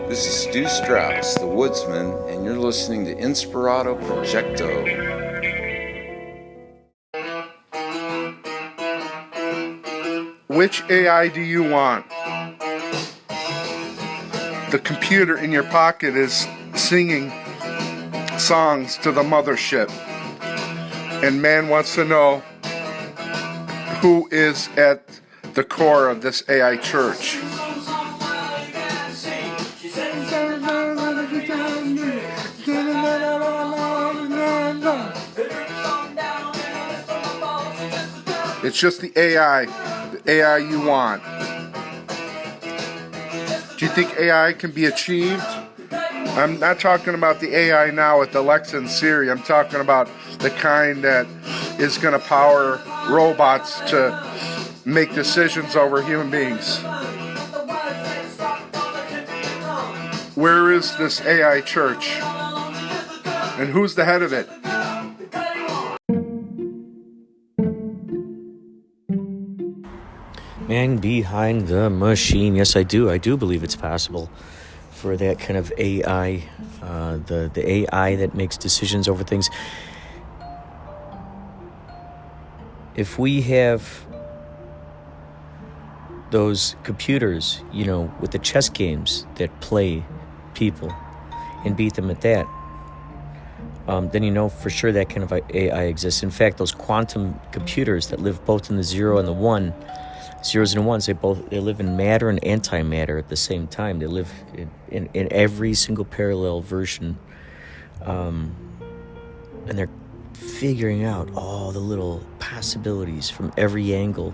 This is Stu Strauss, the Woodsman, and you're listening to Inspirado Projecto. Which AI do you want? The computer in your pocket is singing songs to the mothership, and man wants to know who is at the core of this AI church. It's just the AI you want. Do you think AI can be achieved? I'm not talking about the AI now with Alexa and Siri. I'm talking about the kind that is going to power robots to make decisions over human beings. Where is this AI church? And who's the head of it? Man behind the machine. Yes, I do. I do believe it's possible for that kind of AI, the AI that makes decisions over things. If we have those computers, with the chess games that play people and beat them at that, then for sure that kind of AI exists. In fact, those quantum computers that live both in the zero and the one, zeros and ones, they live in matter and antimatter at the same time. They live in every single parallel version, and they're figuring out all the little possibilities from every angle.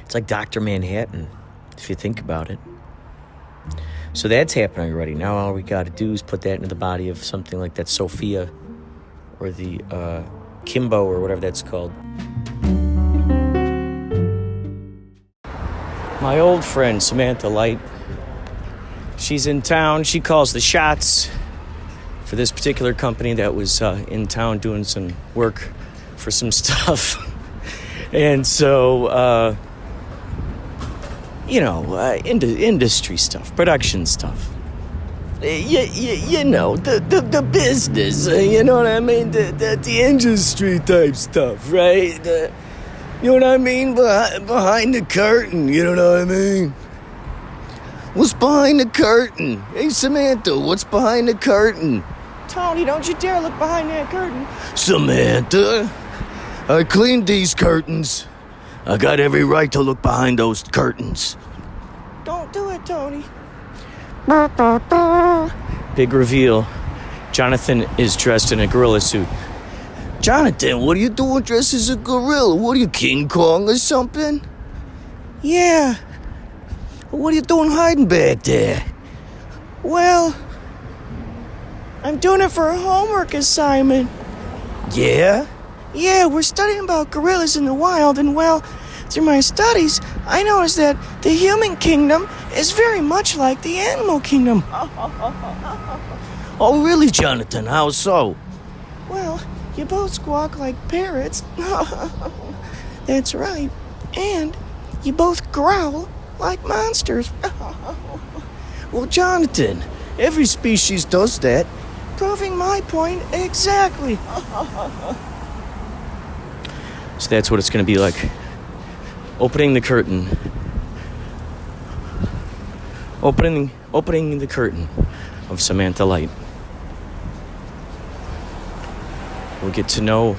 It's like Dr. Manhattan, if you think about it. So that's happening already. Now all we got to do is put that into the body of something like that Sophia or the Kimbo or whatever that's called. My old friend, Samantha Light, she's in town. She calls the shots for this particular company that was in town doing some work for some stuff. And so, industry stuff, production stuff. The business, you know what I mean? The industry type stuff, right? You know what I mean? Behind the curtain, you know what I mean? What's behind the curtain? Hey, Samantha, what's behind the curtain? Tony, don't you dare look behind that curtain. Samantha, I cleaned these curtains. I got every right to look behind those curtains. Don't do it, Tony. Big reveal. Jonathan is dressed in a gorilla suit. Jonathan, what are you doing dressed as a gorilla? What are you, King Kong or something? Yeah. What are you doing hiding back there? Well, I'm doing it for a homework assignment. Yeah? Yeah, we're studying about gorillas in the wild, and through my studies, I noticed that the human kingdom is very much like the animal kingdom. Oh, really, Jonathan? How so? Well, you both squawk like parrots. That's right. And you both growl like monsters. Well, Jonathan, every species does that. Proving my point exactly. So that's what it's going to be like. Opening the curtain. Opening the curtain of Samantha Light. We'll get to know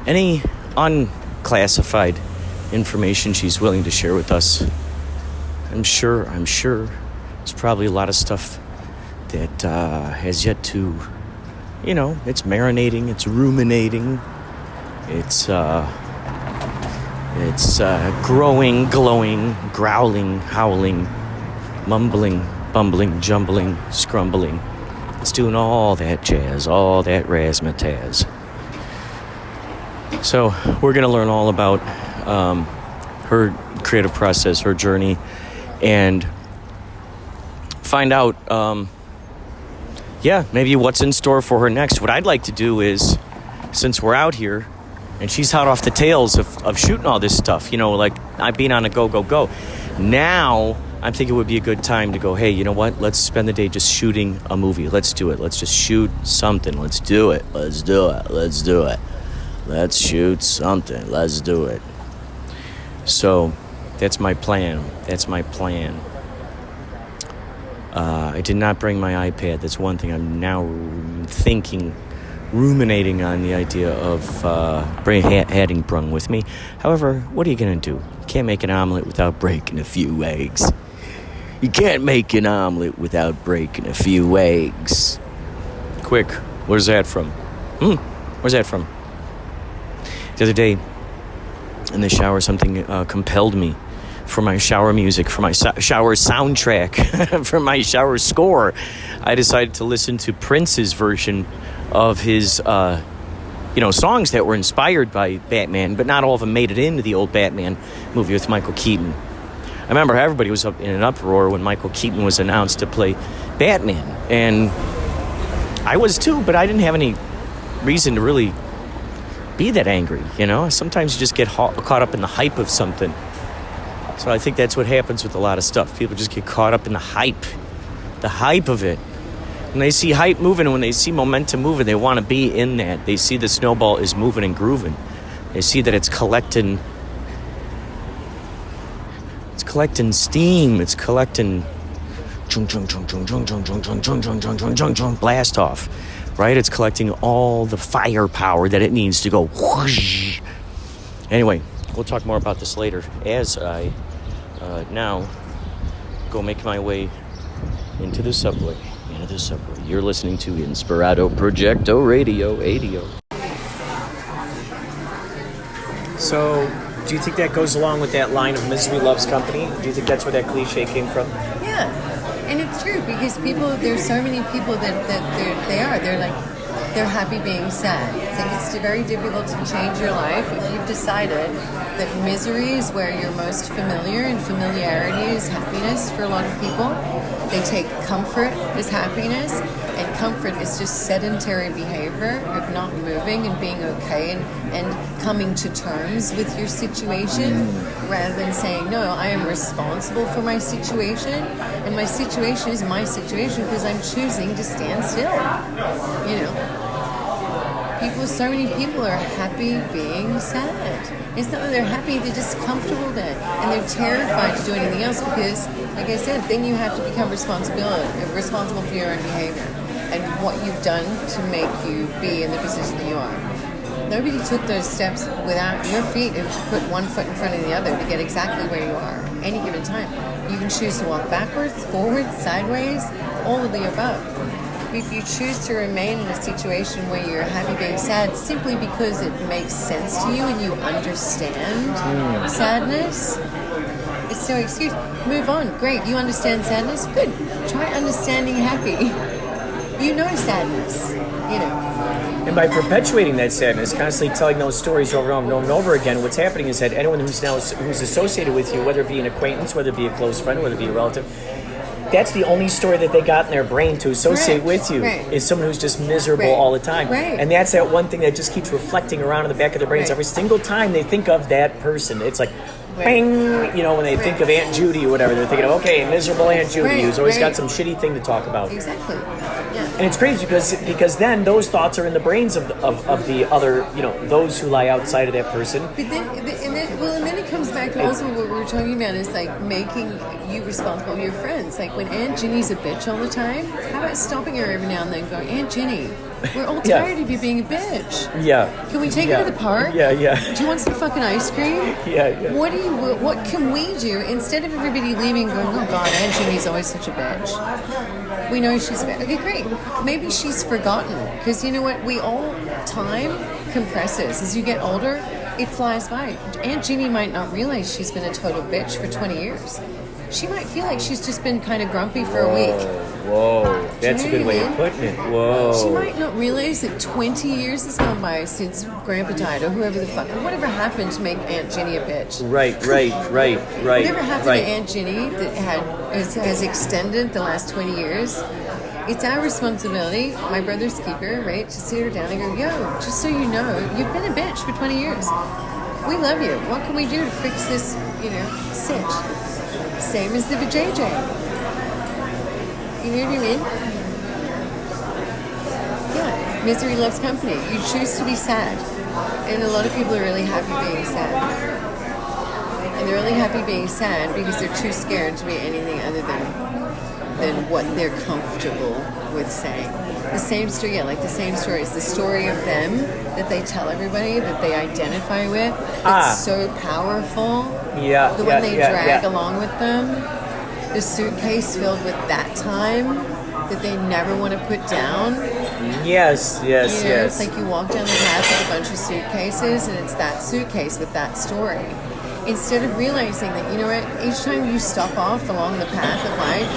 any unclassified information she's willing to share with us. I'm sure there's probably a lot of stuff that has yet to, it's marinating, it's ruminating, it's growing, glowing, growling, howling, mumbling, bumbling, jumbling, scrumbling. It's doing all that jazz, all that razzmatazz. So we're going to learn all about her creative process, her journey, and find out, maybe what's in store for her next. What I'd like to do is, since we're out here, and she's hot off the tails of shooting all this stuff, like I've been on a go. Now I'm thinking it would be a good time to go, hey, you know what? Let's spend the day just shooting a movie. Let's do it. Let's just shoot something. Let's do it. Let's do it. Let's do it. Let's shoot something. Let's do it. So that's my plan. That's my plan. I did not bring my iPad. That's one thing I'm now ruminating on the idea of having brung with me. However, what are you going to do? You can't make an omelet without breaking a few eggs. You can't make an omelet without breaking a few eggs. Quick, where's that from? Where's that from? The other day, in the shower, something compelled me for my shower music, for my shower soundtrack, for my shower score. I decided to listen to Prince's version of his, songs that were inspired by Batman, but not all of them made it into the old Batman movie with Michael Keaton. I remember everybody was up in an uproar when Michael Keaton was announced to play Batman, and I was too, but I didn't have any reason to really be that angry, Sometimes you just get caught up in the hype of something. So I think that's what happens with a lot of stuff. People just get caught up in the hype of it. When they see hype moving, when they see momentum moving, they want to be in that. They see the snowball is moving and grooving. They see that it's collecting steam. It's collecting blast off, right? It's collecting all the firepower that it needs to go whoosh. Anyway, we'll talk more about this later as I now go make my way into the subway. You're listening to Inspirado Projecto Radio. So, do you think that goes along with that line of misery loves company? Do you think that's where that cliche came from? Yeah, and it's true because there's so many people that they're happy being sad. It's very difficult to change your life if you've decided that misery is where you're most familiar, and familiarity is happiness for a lot of people. They take comfort as happiness, and comfort is just sedentary behavior of not moving and being okay and coming to terms with your situation rather than saying, no, I am responsible for my situation, and my situation is my situation because I'm choosing to stand still. So many people are happy being sad. It's not that they're happy, they're just comfortable then. And they're terrified to do anything else because, like I said, then you have to become responsible for your own behavior and what you've done to make you be in the position that you are. Nobody took those steps without your feet and put one foot in front of the other to get exactly where you are any given time. You can choose to walk backwards, forwards, sideways, all of the above. If you choose to remain in a situation where you're happy being sad simply because it makes sense to you and you understand sadness, it's no excuse. Move on. Great. You understand sadness? Good. Try understanding happy. You know sadness. And by perpetuating that sadness, constantly telling those stories over and over and over again, what's happening is that anyone who's associated with you, whether it be an acquaintance, whether it be a close friend, whether it be a relative, that's the only story that they got in their brain to associate with you, is someone who's just miserable all the time. And that's that one thing that just keeps reflecting around in the back of their brains every single time they think of that person. It's like, bang, when they think of Aunt Judy or whatever, they're thinking, okay, miserable Aunt Judy who's always got some shitty thing to talk about. Exactly. Yeah. And it's crazy because then those thoughts are in the brains of the other, those who lie outside of that person. But then it comes back to also what we were talking about is like making you responsible for your friends. Like when Aunt Ginny's a bitch all the time, how about stopping her every now and then and going, Aunt Ginny, we're all tired of you being a bitch. Yeah. Can we take her to the park? Yeah. Do you want some fucking ice cream? Yeah. What can we do instead of everybody leaving going, oh God, Aunt Ginny's always such a bitch. We know she's bad. Okay, great. Maybe she's forgotten. Because you know what? Time compresses. As you get older, it flies by. Aunt Ginny might not realize she's been a total bitch for 20 years. She might feel like she's just been kind of grumpy for a week. Whoa. That's a good way of putting it. Whoa. She might not realize that 20 years has gone by since Grandpa died or whoever the fuck. Whatever happened to make Aunt Ginny a bitch. Right. Whatever happened to Aunt Ginny that has extended the last 20 years, it's our responsibility, my brother's keeper, right, to sit her down and go, yo, just so you know, you've been a bitch for 20 years. We love you. What can we do to fix this, sitch? Same as the vajayjay. You know what I mean? Yeah, misery loves company. You choose to be sad. And a lot of people are really happy being sad. And they're really happy being sad because they're too scared to be anything other than what they're comfortable with saying. The same story, like the same story. It's the story of them that they tell everybody, that they identify with. It's so powerful. Yeah. The one they drag along with them. The suitcase filled with that time that they never want to put down. Yes. It's like you walk down the path with a bunch of suitcases, and it's that suitcase with that story. Instead of realizing that, you know what, each time you stop off along the path of life,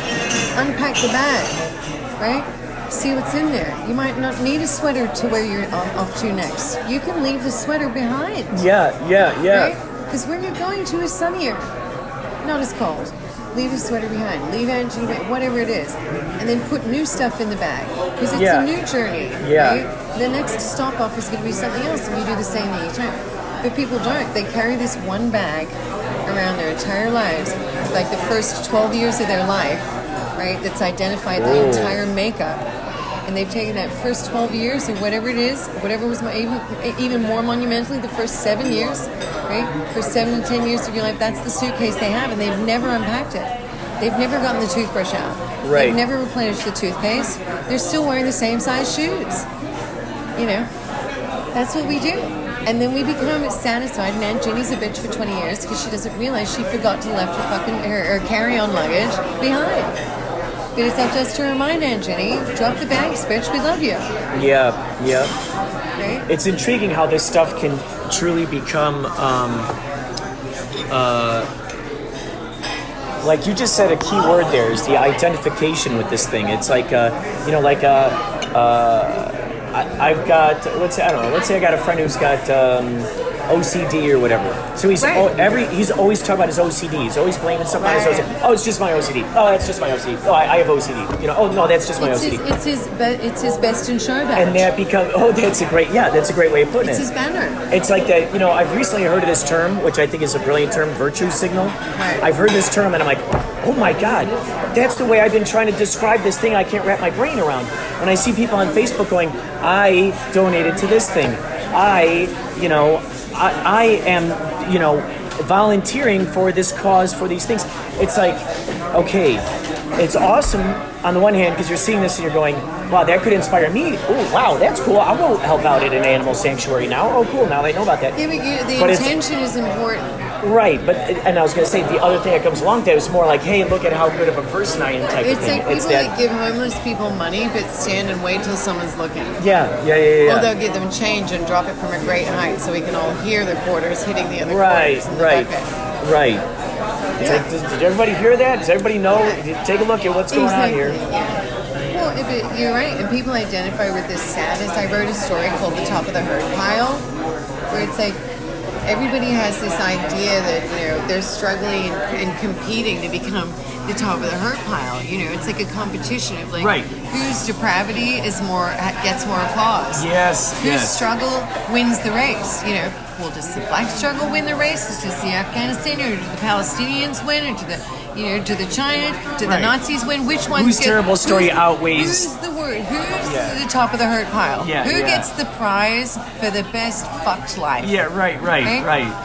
unpack the bag, right? See what's in there. You might not need a sweater to where you're off to next. You can leave the sweater behind. Yeah. Right? Because where you're going to is sunnier, not as cold. Leave the sweater behind. Leave energy, whatever it is. And then put new stuff in the bag. Because it's a new journey, right? The next stop off is going to be something else, and you do the same thing each time. But people don't. They carry this one bag around their entire lives, like the first 12 years of their life, right? That's identified the entire makeup. And they've taken that first 12 years or whatever it is, whatever was even more monumentally, the first 7 years, right? For 7 to 10 years of your life, that's the suitcase they have, and they've never unpacked it. They've never gotten the toothbrush out. Right. They've never replenished the toothpaste. They're still wearing the same size shoes. You know, that's what we do. And then we become satisfied, and Aunt Jenny's a bitch for 20 years because she doesn't realize she forgot to left her carry-on luggage behind. But it's up to us to remind Aunt Jenny, drop the bags, bitch, we love you. Yeah. Right? It's intriguing how this stuff can truly become, like you just said, a key word there is the identification with this thing. It's like, I've got, let's say I got a friend who's got OCD or whatever. So he's he's always talking about his OCD. He's always blaming something on his OCD. Oh, it's just my OCD. Oh, that's just my OCD. Oh, I have OCD. You know, oh no, that's just my OCD. It's his best in show badge. And that becomes, that's a great way of putting it. It's his banner. It's like that, you know, I've recently heard of this term, which I think is a brilliant term, virtue signal. Right. I've heard this term and I'm like, oh my God, that's the way I've been trying to describe this thing I can't wrap my brain around. When I see people on Facebook going, I donated to this thing. I am, volunteering for this cause, for these things. It's like, okay, it's awesome on the one hand because you're seeing this and you're going, wow, that could inspire me. Oh, wow, that's cool. I'll go help out at an animal sanctuary now. Oh, cool. Now they know about that. Yeah, but the intention is important. Right, and I was going to say, the other thing that comes along with that is more like, hey, look at how good of a person I am type of thing. It's like people that give homeless people money but stand and wait till someone's looking. Yeah. Or they'll give them change and drop it from a great height so we can all hear the quarters hitting the other quarters in the bucket. Right. It's like, did everybody hear that? Does everybody know? Take a look at what's going on here. Yeah. Well, you're right, and people identify with this sadness. I wrote a story called The Top of the Herd Pile, where it's like, everybody has this idea that, you know, they're struggling and competing to become the top of the hurt pile. You know, it's like a competition of like whose depravity is gets more applause. Whose struggle wins the race. You know, well, does the black struggle win the race? Does the Afghanistan or do the Palestinians win, or do the China, do the Nazis win? Which one? Whose terrible story outweighs? Who's the word? Who's the top of the hurt pile? Who gets the prize for the best fucked life? Right.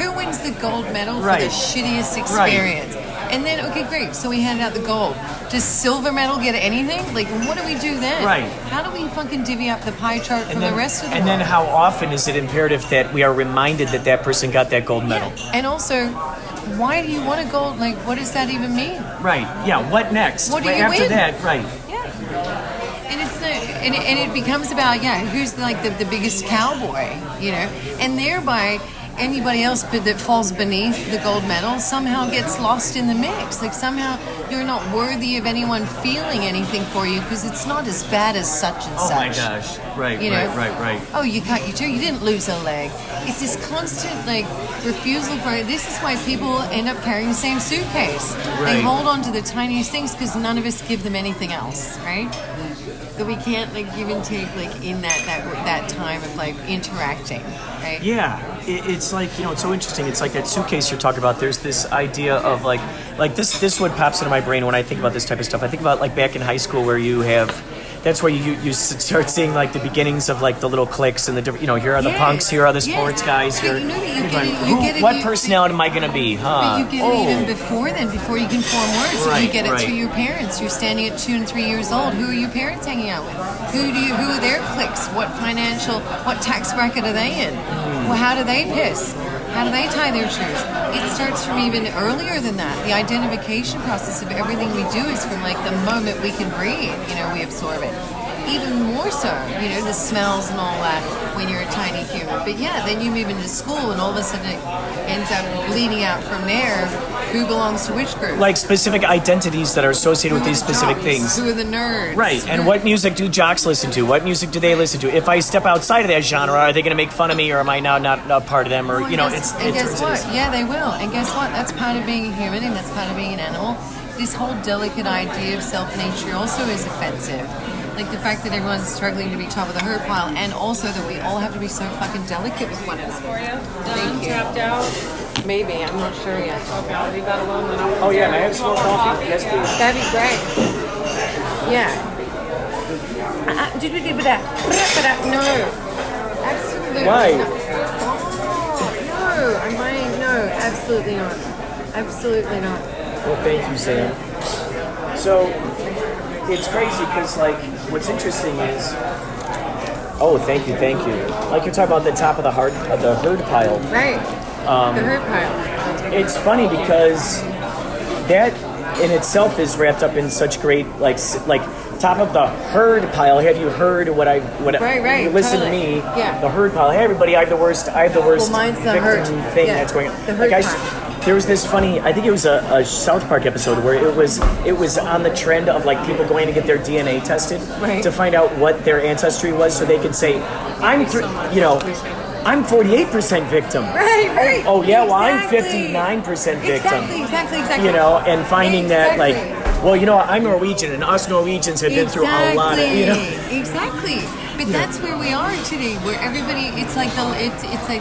Who wins the gold medal for the shittiest experience? And then, okay, great. So we handed out the gold. Does silver medal get anything? Like, what do we do then? Right. How do we fucking divvy up the pie chart from the rest of the world? And then how often is it imperative that we are reminded that person got that gold medal? Yeah. And also, why do you want a gold? Like, what does that even mean? Right. Yeah. What next? What do you after win? That? Right. Yeah. And it's and it becomes about who's the biggest cowboy, you know, and thereby anybody else that falls beneath the gold medal somehow gets lost in the mix. Like somehow you're not worthy of anyone feeling anything for you because it's not as bad as such and such. Oh my gosh! Right. Oh, you cut your toe. You didn't lose a leg. It's this constant refusal for it. This is why people end up carrying the same suitcase. Right. They hold on to the tiniest things because none of us give them anything else, right? That we can't give and take in that time of interacting, right? Yeah. it's like, it's so interesting. It's like that suitcase you're talking about. There's this idea of like this what pops into my brain when I think about this type of stuff. I think about like back in high school where you have, that's where you start seeing like the beginnings of like the little cliques and the different, here are the punks, here are the sports guys, here. What personality am I going to be, huh? But you get it even before then, before you can form words. Right, you get it through your parents. You're standing at 2 and 3 years old. Who are your parents hanging out with? Who are their cliques? What tax bracket are they in? Well, how do they piss? How do they tie their shoes? It starts from even earlier than that. The identification process of everything we do is from like the moment we can breathe, we absorb it. Even more so, the smells and all that when you're a tiny human. But yeah, then you move into school and all of a sudden it ends up bleeding out from there. Who belongs to which group? Like specific identities that are associated with these specific things. Who are the nerds? Right, and what music do jocks listen to? What music do they listen to? If I step outside of that genre, are they going to make fun of me, or am I now not a part of them? Or, guess what? Yeah, they will. And guess what? That's part of being a human, and that's part of being an animal. This whole delicate idea of self-nature also is offensive. Like the fact that everyone's struggling to be top of the herd pile, and also that we all have to be so fucking delicate with one another. For you? Thank you. Tapped out? Maybe, I'm not sure yet. Okay, I'll leave that alone then. Oh yeah, and I have some more coffee. Yes, please. That'd be great. Yeah. Did we do that? No. Absolutely. Why? No, I'm buying. No, absolutely not. Absolutely not. Well, thank you, Sam. So, it's crazy because, like, what's interesting is... Oh, thank you. Like you're talking about the top of the herd pile. Right. The herd pile. It's funny because that in itself is wrapped up in such great, like top of the herd pile. Have you heard what Right. You listen totally. to me. Yeah. The herd pile. Hey, everybody, I have the worst Well, mine's the victim herd thing yeah. that's going on. The herd like pile. there was this funny, I think it was a South Park episode where it was on the trend of like people going to get their DNA tested to find out what their ancestry was so they could say, I'm 48% victim. Right. Oh yeah, exactly. well I'm 59% victim. Exactly. And finding that like, well, I'm Norwegian and us Norwegians have been through a lot of, Exactly. But that's where we are today, where everybody, it's like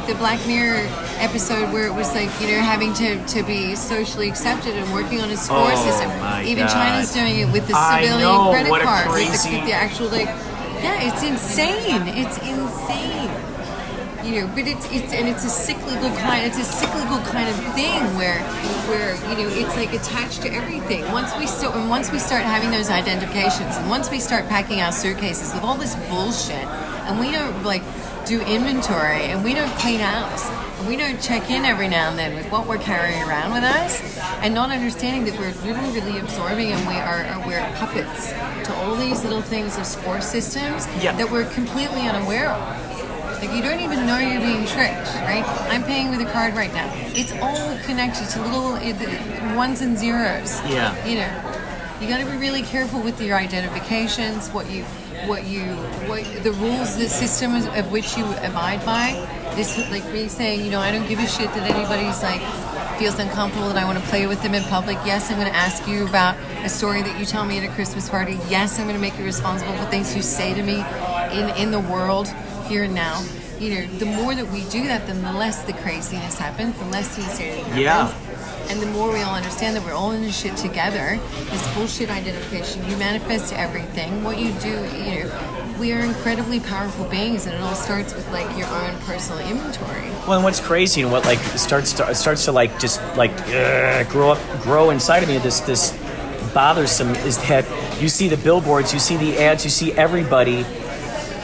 the Black Mirror episode where it was like, having to be socially accepted and working on a score system. Even God. China's doing it with the civilian credit card, with the actual it's insane. It's insane. But it's a cyclical kind of thing where it's like attached to everything. Once we start having those identifications, and once we start packing our suitcases with all this bullshit, and we don't like do inventory, and we don't clean house, and we don't check in every now and then with what we're carrying around with us, and not understanding that we're really absorbing, and we're puppets to all these little things of score systems that we're completely unaware of. Like, you don't even know you're being tricked, right? I'm paying with a card right now. It's all connected to little ones and zeros. Yeah. You got to be really careful with your identifications, the rules, the system of which you abide by. This, like me saying, I don't give a shit that anybody's like feels uncomfortable that I want to play with them in public. Yes, I'm going to ask you about a story that you tell me at a Christmas party. Yes, I'm going to make you responsible for things you say to me in the world. Here and now, the more that we do that, then the less the craziness happens, the less the insanity happens. Yeah. And the more we all understand that we're all in this shit together, this bullshit identification, you manifest everything. What you do, we are incredibly powerful beings, and it all starts with like your own personal inventory. Well, and what's crazy and what like starts to like just like grow inside of me, this bothersome is that you see the billboards, you see the ads, you see everybody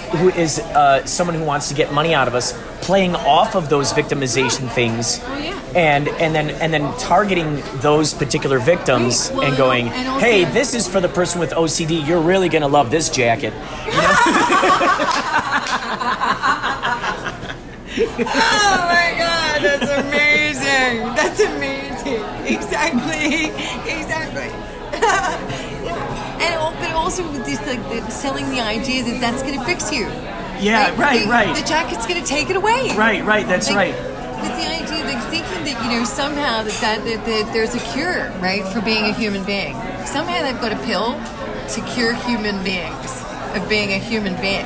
who is someone who wants to get money out of us, playing off of those victimization things, and then targeting those particular victims and going, hey, this is for the person with OCD. You're really gonna love this jacket. Oh my God, that's amazing! That's amazing. Exactly. But also with this, like, selling the idea that that's going to fix you. Yeah, right. The jacket's going to take it away. Right. That's right. With the idea, like thinking that somehow that there's a cure, right, for being a human being. Somehow they've got a pill to cure human beings of being a human being.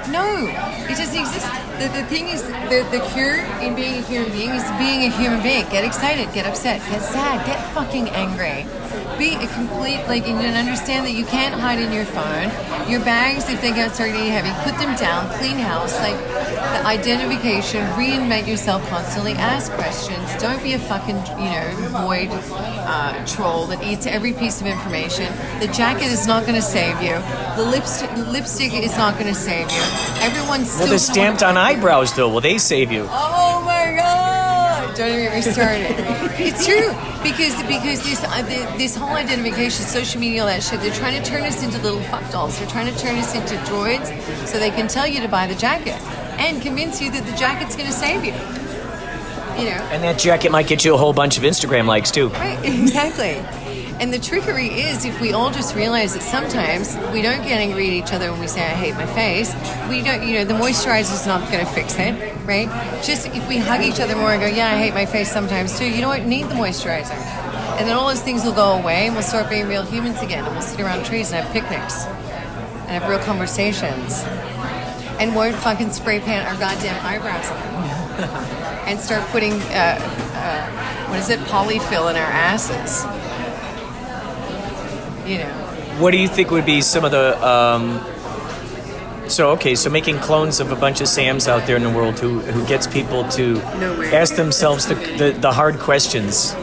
No, it doesn't exist. The thing is, the cure in being a human being is being a human being. Get excited, get upset, get sad, get fucking angry. Be a complete, and understand that you can't hide in your phone. Your bags, if they get start getting heavy, put them down, clean house, the identification, reinvent yourself constantly, ask questions. Don't be a fucking, void troll that eats every piece of information. The jacket is not going to save you. The lipstick is not going to save you. Everyone's still... Well, they're stamped on eyebrows, though. Will they save you? Oh, my God! Don't even get me started. It's true. Because this whole identification, social media, all that shit, they're trying to turn us into little fuck dolls. They're trying to turn us into droids so they can tell you to buy the jacket and convince you that the jacket's going to save you. And that jacket might get you a whole bunch of Instagram likes, too. Right, exactly. And the trickery is if we all just realize that sometimes we don't get angry at each other when we say, I hate my face. We don't, the moisturizer's not going to fix it, right? Just if we hug each other more and go, yeah, I hate my face sometimes too, you don't need the moisturizer. And then all those things will go away and we'll start being real humans again. And we'll sit around trees and have picnics and have real conversations. And won't fucking spray paint our goddamn eyebrows on. And start putting, polyfill in our asses. What do you think would be some of the... So making clones of a bunch of Sams out there in the world who gets people to ask themselves the hard questions.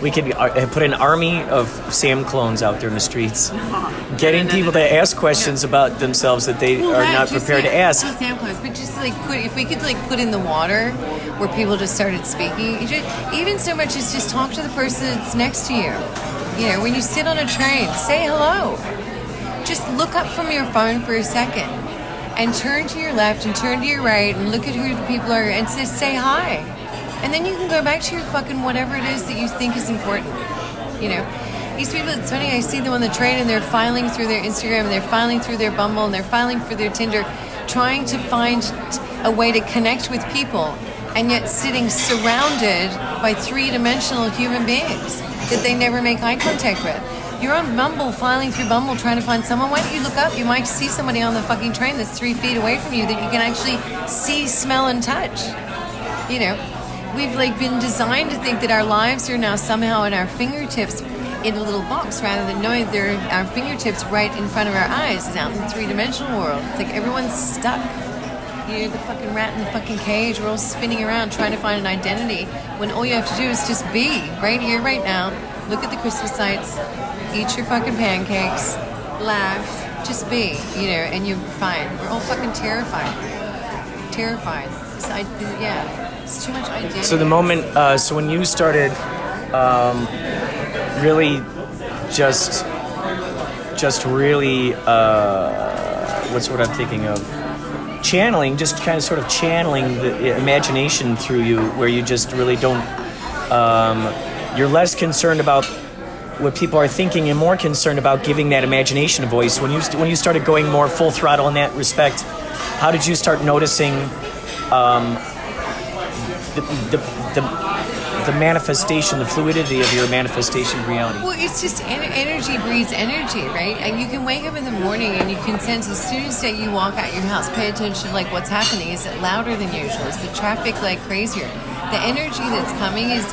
We could put an army of Sam clones out there in the streets, getting people to ask questions about themselves that they are not prepared to ask. Not Sam clones, but just if we could put in the water where people just started speaking, even so much as just talk to the person that's next to you. When you sit on a train, say hello. Just look up from your phone for a second and turn to your left and turn to your right and look at who the people are and just say hi. And then you can go back to your fucking whatever it is that you think is important. These people, it's funny, I see them on the train and they're filing through their Instagram and they're filing through their Bumble and they're filing through their Tinder, trying to find a way to connect with people and yet sitting surrounded by three-dimensional human beings that they never make eye contact with. You're on Bumble, filing through Bumble, trying to find someone. Why don't you look up? You might see somebody on the fucking train that's 3 feet away from you that you can actually see, smell, and touch. We've been designed to think that our lives are now somehow in our fingertips in a little box rather than knowing they're our fingertips right in front of our eyes is out in the three-dimensional world. It's like everyone's stuck. You're the fucking rat in the fucking cage. We're all spinning around trying to find an identity when all you have to do is just be right here, right now. Look at the Christmas lights. Eat your fucking pancakes. Laugh. Just be, and you're fine. We're all fucking terrified. Terrified. It's too much identity. So the moment, so when you started really just really, what's what I'm thinking of? Channeling, just kind of sort of channeling the imagination through you, where you just really don't, you're less concerned about what people are thinking and more concerned about giving that imagination a voice. When you started going more full throttle in that respect, how did you start noticing the manifestation, the fluidity of your manifestation of reality? Well, it's just energy breeds energy, right? And you can wake up in the morning and you can sense as soon as you walk out your house, pay attention to what's happening. Is it louder than usual? Is the traffic crazier? The energy that's coming is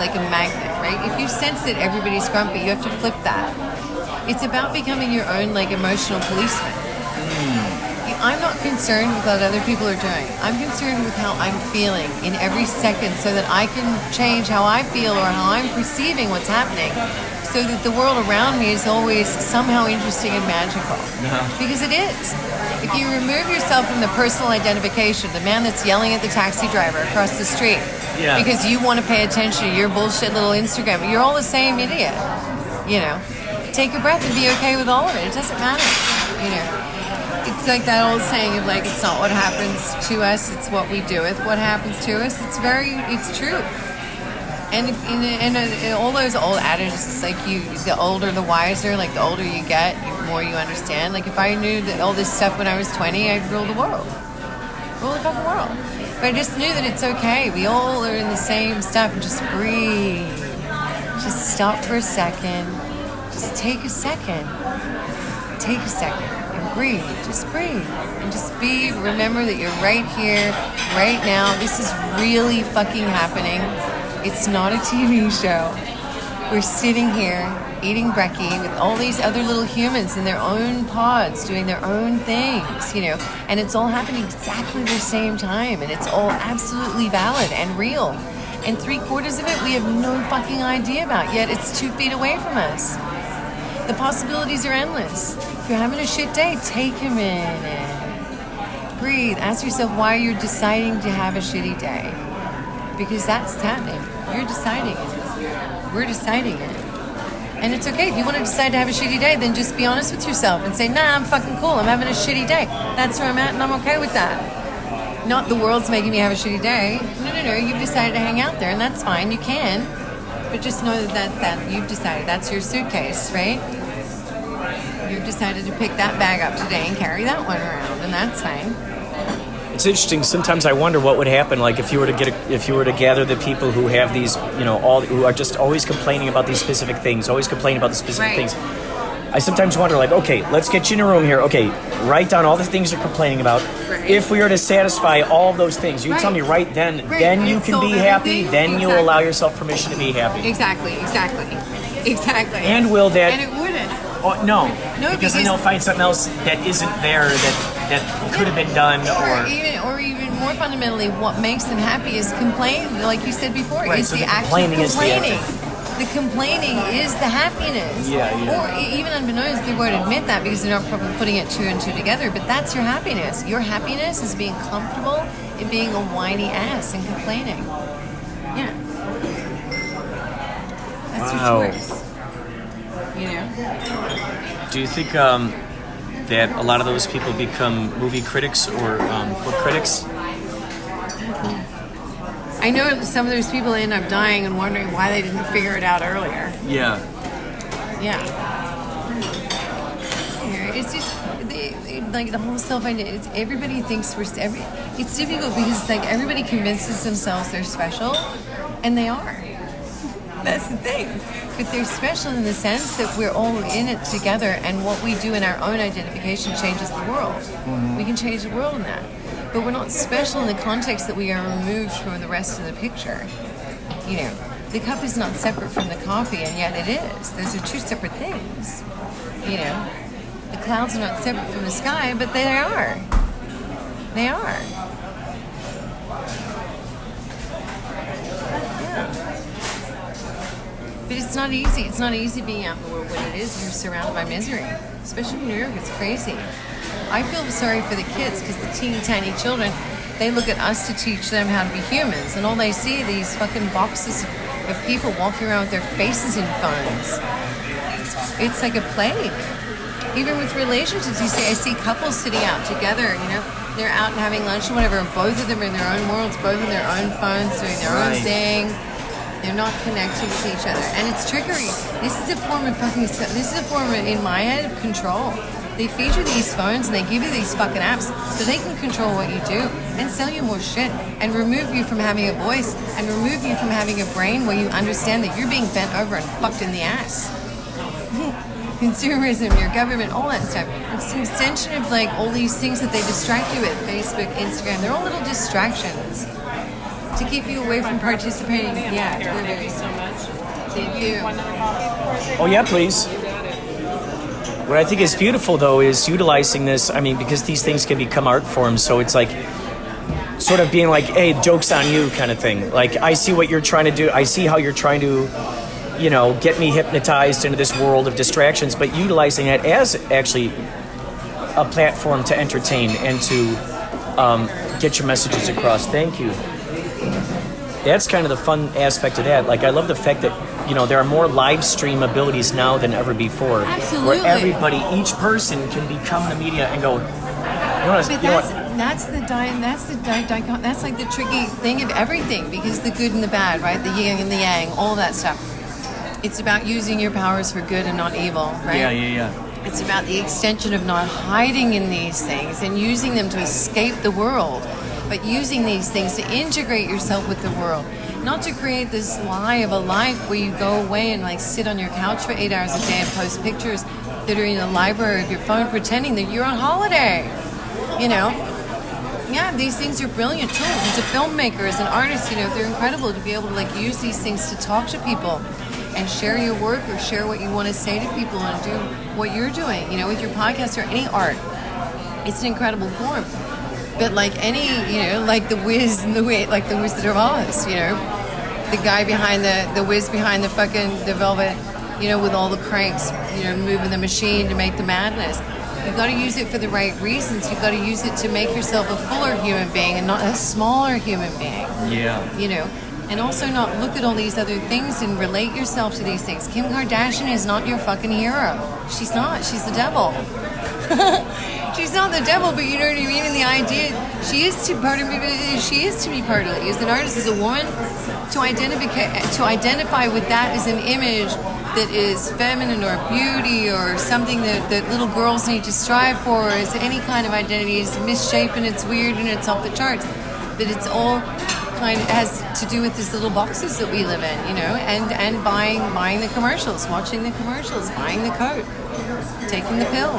like a magnet, right? If you sense that everybody's grumpy, you have to flip that. It's about becoming your own emotional policeman. I'm not concerned with what other people are doing. I'm concerned with how I'm feeling in every second so that I can change how I feel or how I'm perceiving what's happening so that the world around me is always somehow interesting and magical. Because it is. If you remove yourself from the personal identification, the man that's yelling at the taxi driver across the street because you want to pay attention to your bullshit little Instagram, you're all the same idiot. Take a breath and be okay with all of it. It doesn't matter. It's like that old saying of it's not what happens to us, it's what we do with what happens to us. It's true. And all those old adages, it's the older the wiser, the older you get, the more you understand. If I knew that all this stuff when I was 20, I'd rule the world. Rule the fucking world. But I just knew that it's okay. We all are in the same stuff. And just breathe. Just stop for a second. Just take a second. Take a second. And breathe. Just breathe. And just be, remember that you're right here, right now. This is really fucking happening. It's not a TV show. We're sitting here eating brekkie with all these other little humans in their own pods doing their own things, you know, and it's all happening exactly the same time, and it's all absolutely valid and real. And 3/4 of it we have no fucking idea about, yet it's 2 feet away from us. The possibilities are endless. If you're having a shit day, take a minute. Breathe. Ask yourself why you're deciding to have a shitty day. Because that's happening. You're deciding it. We're deciding it. And it's okay. If you want to decide to have a shitty day, then just be honest with yourself and say, nah, I'm fucking cool. I'm having a shitty day. That's where I'm at, and I'm okay with that. Not the world's making me have a shitty day. No. You've decided to hang out there, and that's fine. You can. But just know that you've decided. That's your suitcase, right? You've decided to pick that bag up today and carry that one around, and that's fine. It's interesting. Sometimes I wonder what would happen, like if you were to gather the people who have these, you know, all who are just always complaining about these specific things, always complaining about the specific things. I sometimes wonder, like, okay, let's get you in a room here. Okay, write down all the things you're complaining about. Right. If we were to satisfy all of those things, you tell me right then you can be happy. Then you allow yourself permission to be happy. Exactly. And will that? And it wouldn't. Oh, no, because then they'll find something else that isn't there that could have been done, or even more fundamentally, what makes them happy is complain. Like you said before, right, it's so the act of complaining. The complaining is the happiness. Yeah. Or even unbeknownst, they won't admit that because they're not probably putting it 2 and 2 together. But that's your happiness. Your happiness is being comfortable in being a whiny ass and complaining. Yeah. That's your choice. You know? Do you think that a lot of those people become movie critics or book critics? I know some of those people end up dying and wondering why they didn't figure it out earlier. Yeah. It's just like the whole self-identity. Everybody thinks it's difficult because it's like everybody convinces themselves they're special, and they are. That's the thing. But they're special in the sense that we're all in it together, and what we do in our own identification changes the world. Mm-hmm. We can change the world in that. But we're not special in the context that we are removed from the rest of the picture. You know, the cup is not separate from the coffee, and yet it is. Those are 2 separate things. You know, the clouds are not separate from the sky, but they are. They are. But it's not easy. It's not easy being out in the world when it is. You're surrounded by misery. Especially in New York, it's crazy. I feel sorry for the kids because the teeny tiny children, they look at us to teach them how to be humans, and all they see are these fucking boxes of people walking around with their faces in phones. It's like a plague. Even with relationships, I see couples sitting out together, you know, they're out and having lunch or whatever, and both of them are in their own worlds, both in their own phones, doing their own thing. They're not connecting with each other, and it's trickery. This is a form of, in my head, of control. They feed you these phones and they give you these fucking apps so they can control what you do and sell you more shit and remove you from having a voice and remove you from having a brain where you understand that you're being bent over and fucked in the ass. Consumerism, your government, all that stuff. It's an extension of like all these things that they distract you with. Facebook, Instagram, they're all little distractions to keep you away from participating. Yeah, thank you so much. Thank you. Oh yeah, please. What I think is beautiful, though, is utilizing this, I mean, because these things can become art forms, so it's like sort of being like, hey, joke's on you kind of thing. Like, I see what you're trying to do. I see how you're trying to, you know, get me hypnotized into this world of distractions, but utilizing it as actually a platform to entertain and to get your messages across. Thank you. That's kind of the fun aspect of that. Like, I love the fact that, you know, there are more live stream abilities now than ever before. Absolutely. Where everybody, each person can become the media and go, that's like the tricky thing of everything, because the good and the bad, right? The yin and the yang, all that stuff. It's about using your powers for good and not evil, right? Yeah. It's about the extension of not hiding in these things and using them to escape the world, but using these things to integrate yourself with the world. not to create this lie of a life where you go away and like sit on your couch for 8 hours a day and post pictures that are in the library of your phone pretending that you're on holiday. You know? Yeah, these things are brilliant tools. As a filmmaker, as an artist, you know, they're incredible to be able to like use these things to talk to people and share your work or share what you want to say to people and do what you're doing, you know, with your podcast or any art. It's an incredible form. But like any, you know, like the Wiz and the Wizard of Oz, you know, the guy behind the Wiz behind the velvet, you know, with all the cranks, you know, moving the machine to make the madness. You've got to use it for the right reasons. You've got to use it to make yourself a fuller human being and not a smaller human being. Yeah. You know, and also not look at all these other things and relate yourself to these things. Kim Kardashian is not your fucking hero. She's not. She's the devil. She's not the devil, but you know what I mean? And the idea, she is to be partly, as an artist, as a woman, to identify with that as an image that is feminine or beauty or something that little girls need to strive for, or as any kind of identity is misshapen, it's weird, and it's off the charts. But it's all kind of has to do with these little boxes that we live in, you know, and buying the commercials, watching the commercials, buying the coat, taking the pill,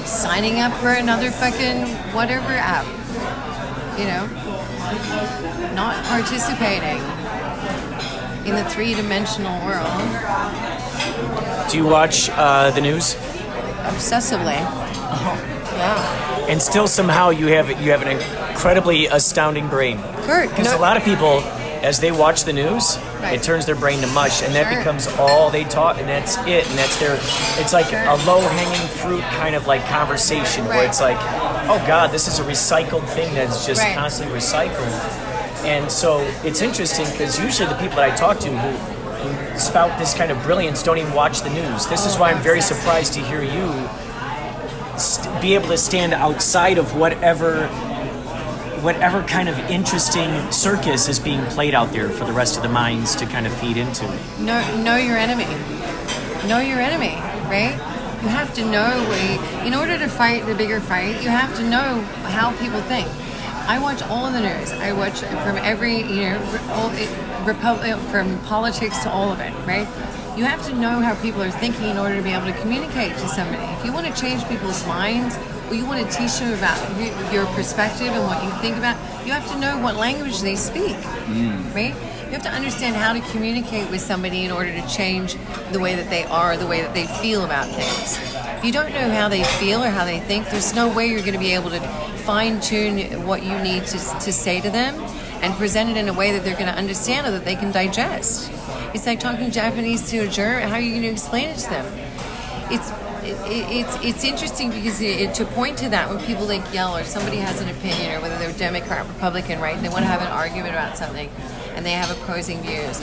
signing up for another fucking whatever app, you know, not participating in the three-dimensional world. Do you watch the news? Obsessively. Yeah. And still somehow you have an incredibly astounding brain. Kurt, because a lot of people, as they watch the news, right, it turns their brain to mush, and that becomes all they taught, and that's it, and that's their. It's like a low-hanging fruit kind of like conversation where it's like, oh God, this is a recycled thing that's just constantly recycled. And so it's interesting because usually the people that I talk to who spout this kind of brilliance don't even watch the news. This is why I'm very surprised to hear you be able to stand outside of whatever kind of interesting circus is being played out there for the rest of the minds to kind of feed into. Know your enemy. Know your enemy, right? You have to know, in order to fight the bigger fight, you have to know how people think. I watch all of the news. I watch from every, you know, from politics to all of it, right? You have to know how people are thinking in order to be able to communicate to somebody. If you want to change people's minds, or you want to teach them about your perspective and what you think about, you have to know what language they speak, right? You have to understand how to communicate with somebody in order to change the way that they are, the way that they feel about things. If you don't know how they feel or how they think, there's no way you're going to be able to fine-tune what you need to say to them and present it in a way that they're going to understand or that they can digest. It's like talking Japanese to a German. How are you going to explain it to them? It's interesting because to point to that when people like yell or somebody has an opinion or whether they're Democrat, Republican, right? And they want to have an argument about something and they have opposing views.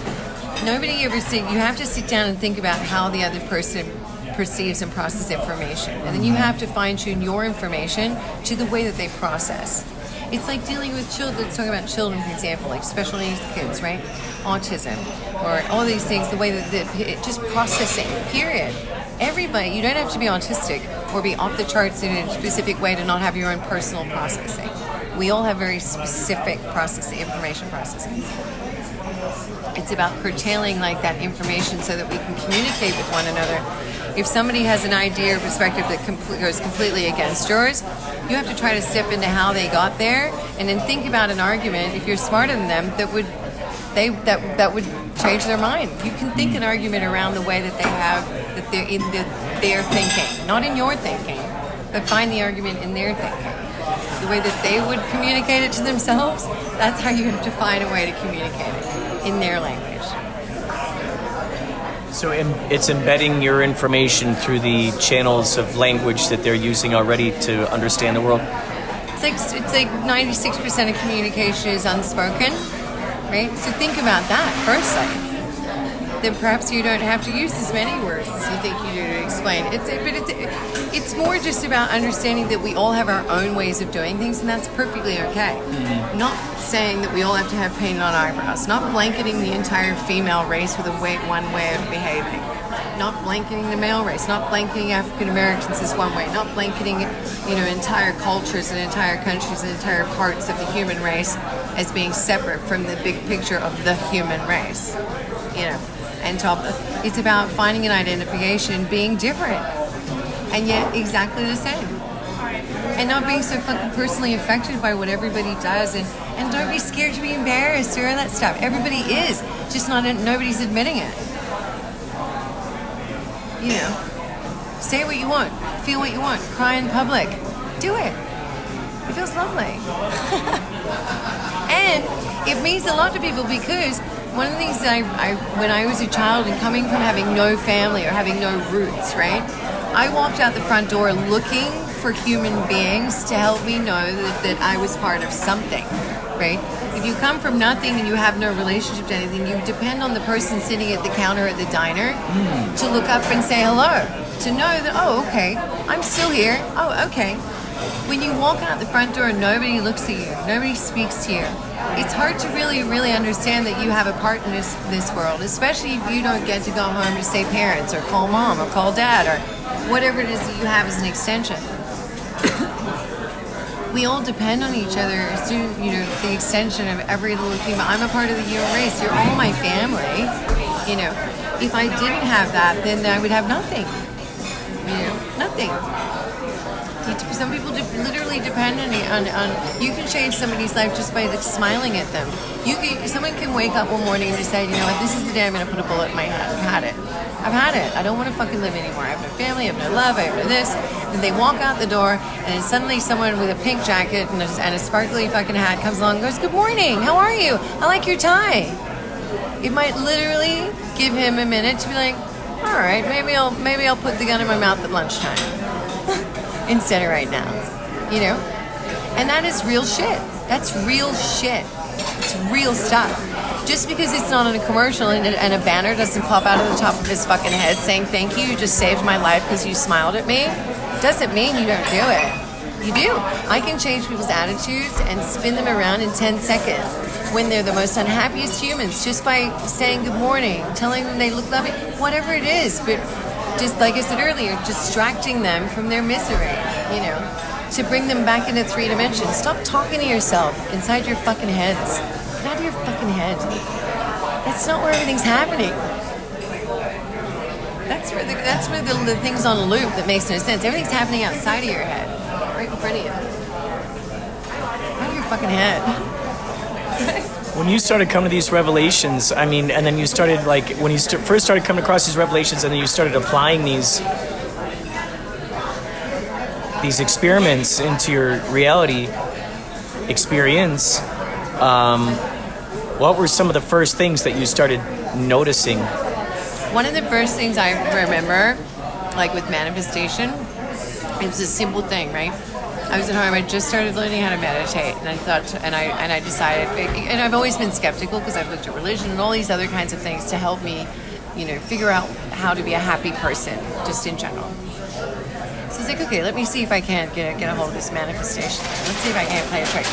Nobody ever you have to sit down and think about how the other person perceives and processes information. And then you have to fine-tune your information to the way that they process. It's like dealing with children. Let's talk about children, for example, like special needs kids, right? Autism, or all these things, the way that just processing, period. Everybody, you don't have to be autistic or be off the charts in a specific way to not have your own personal processing. We all have very specific processing, information processing. It's about curtailing like that information so that we can communicate with one another. If somebody has an idea or perspective that goes completely against yours, you have to try to step into how they got there and then think about an argument, if you're smarter than them, that would change their mind. You can think an argument around the way that they have, that they're in their thinking, not in your thinking, but find the argument in their thinking. The way that they would communicate it to themselves, that's how you have to find a way to communicate it in their language. So it's embedding your information through the channels of language that they're using already to understand the world? It's like 96% of communication is unspoken, right? So think about that firstly. Then perhaps you don't have to use as many words as you think you do to explain. It's more just about understanding that we all have our own ways of doing things, and that's perfectly okay. Mm-hmm. Not saying that we all have to have painted on eyebrows. Not blanketing the entire female race with one way of behaving. Not blanketing the male race. Not blanketing African Americans as one way. Not blanketing, entire cultures and entire countries and entire parts of the human race as being separate from the big picture of the human race, and it's about finding an identification, being different, and yet exactly the same, and not being so fucking personally affected by what everybody does, and don't be scared to be embarrassed or all that stuff. Everybody is, just nobody's admitting it. Say what you want, feel what you want, cry in public, do it. It feels lovely. And it means a lot to people, because one of the things that I when I was a child and coming from having no family or having no roots, right? I walked out the front door looking for human beings to help me know that I was part of something, right? If you come from nothing and you have no relationship to anything, you depend on the person sitting at the counter at the diner to look up and say hello, to know that, oh, okay, I'm still here. Oh, okay. When you walk out the front door and nobody looks at you, nobody speaks to you, it's hard to really, really understand that you have a part in this world, especially if you don't get to go home to say parents or call mom or call dad or whatever it is that you have as an extension. We all depend on each other as the extension of every little human. I'm a part of the human race. You're all my family. If I didn't have that, then I would have nothing. Nothing. Some people literally depend on you can change somebody's life just by smiling at them. Someone can wake up one morning and decide, you know what, this is the day I'm going to put a bullet in my head. I've had it. I don't want to fucking live anymore. I have no family, I have no love, I have no this. And they walk out the door, and then suddenly someone with a pink jacket and a sparkly fucking hat comes along and goes, "Good morning, how are you? I like your tie." It might literally give him a minute to be like, all right, maybe I'll put the gun in my mouth at lunchtime instead of right now, And that is real shit. That's real shit. It's real stuff. Just because it's not in a commercial and a banner doesn't pop out of the top of his fucking head saying, "Thank you just saved my life because you smiled at me," doesn't mean you don't do it. You do. I can change people's attitudes and spin them around in 10 seconds when they're the most unhappiest humans, just by saying good morning, telling them they look lovely, whatever it is. But just like I said earlier, distracting them from their misery, to bring them back into 3 dimensions. Stop talking to yourself inside your fucking heads. Get out of your fucking head. That's not where everything's happening. That's where the thing's on a loop that makes no sense. Everything's happening outside of your head, right in front of you. Out of your fucking head. When you started coming to these revelations, and then you started, when you first started coming across these revelations, and then you started applying these experiments into your reality experience, what were some of the first things that you started noticing? One of the first things I remember, with manifestation, it was a simple thing, right? I was at home. I just started learning how to meditate, and I thought, and I decided, and I've always been skeptical because I've looked at religion and all these other kinds of things to help me, figure out how to be a happy person, just in general. So I was like, okay, let me see if I can't get a hold of this manifestation. Let's see if I can't play a trick.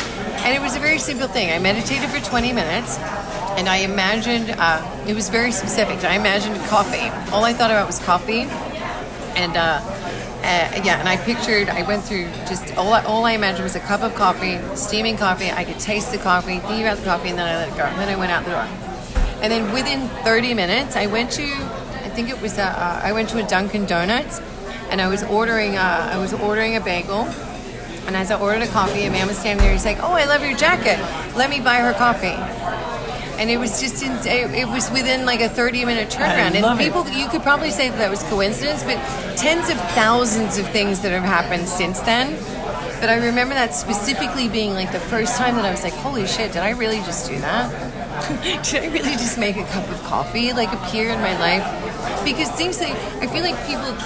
And it was a very simple thing. I meditated for 20 minutes, and I imagined, it was very specific. I imagined coffee. All I thought about was coffee, and and I went through just, all I imagined was a cup of coffee, steaming coffee. I could taste the coffee, think about the coffee, and then I let it go. And then I went out the door. And then within 30 minutes, I went to a Dunkin' Donuts, and I was ordering a bagel. And as I ordered a coffee, a man was standing there. He's like, "Oh, I love your jacket. Let me buy her coffee." And it was just, it was within a 30-minute turnaround. And people, you could probably say that was coincidence, but tens of thousands of things that have happened since then. But I remember that specifically being the first time that I was like, holy shit, did I really just do that? Did I really just make a cup of coffee appear in my life? Because things I feel like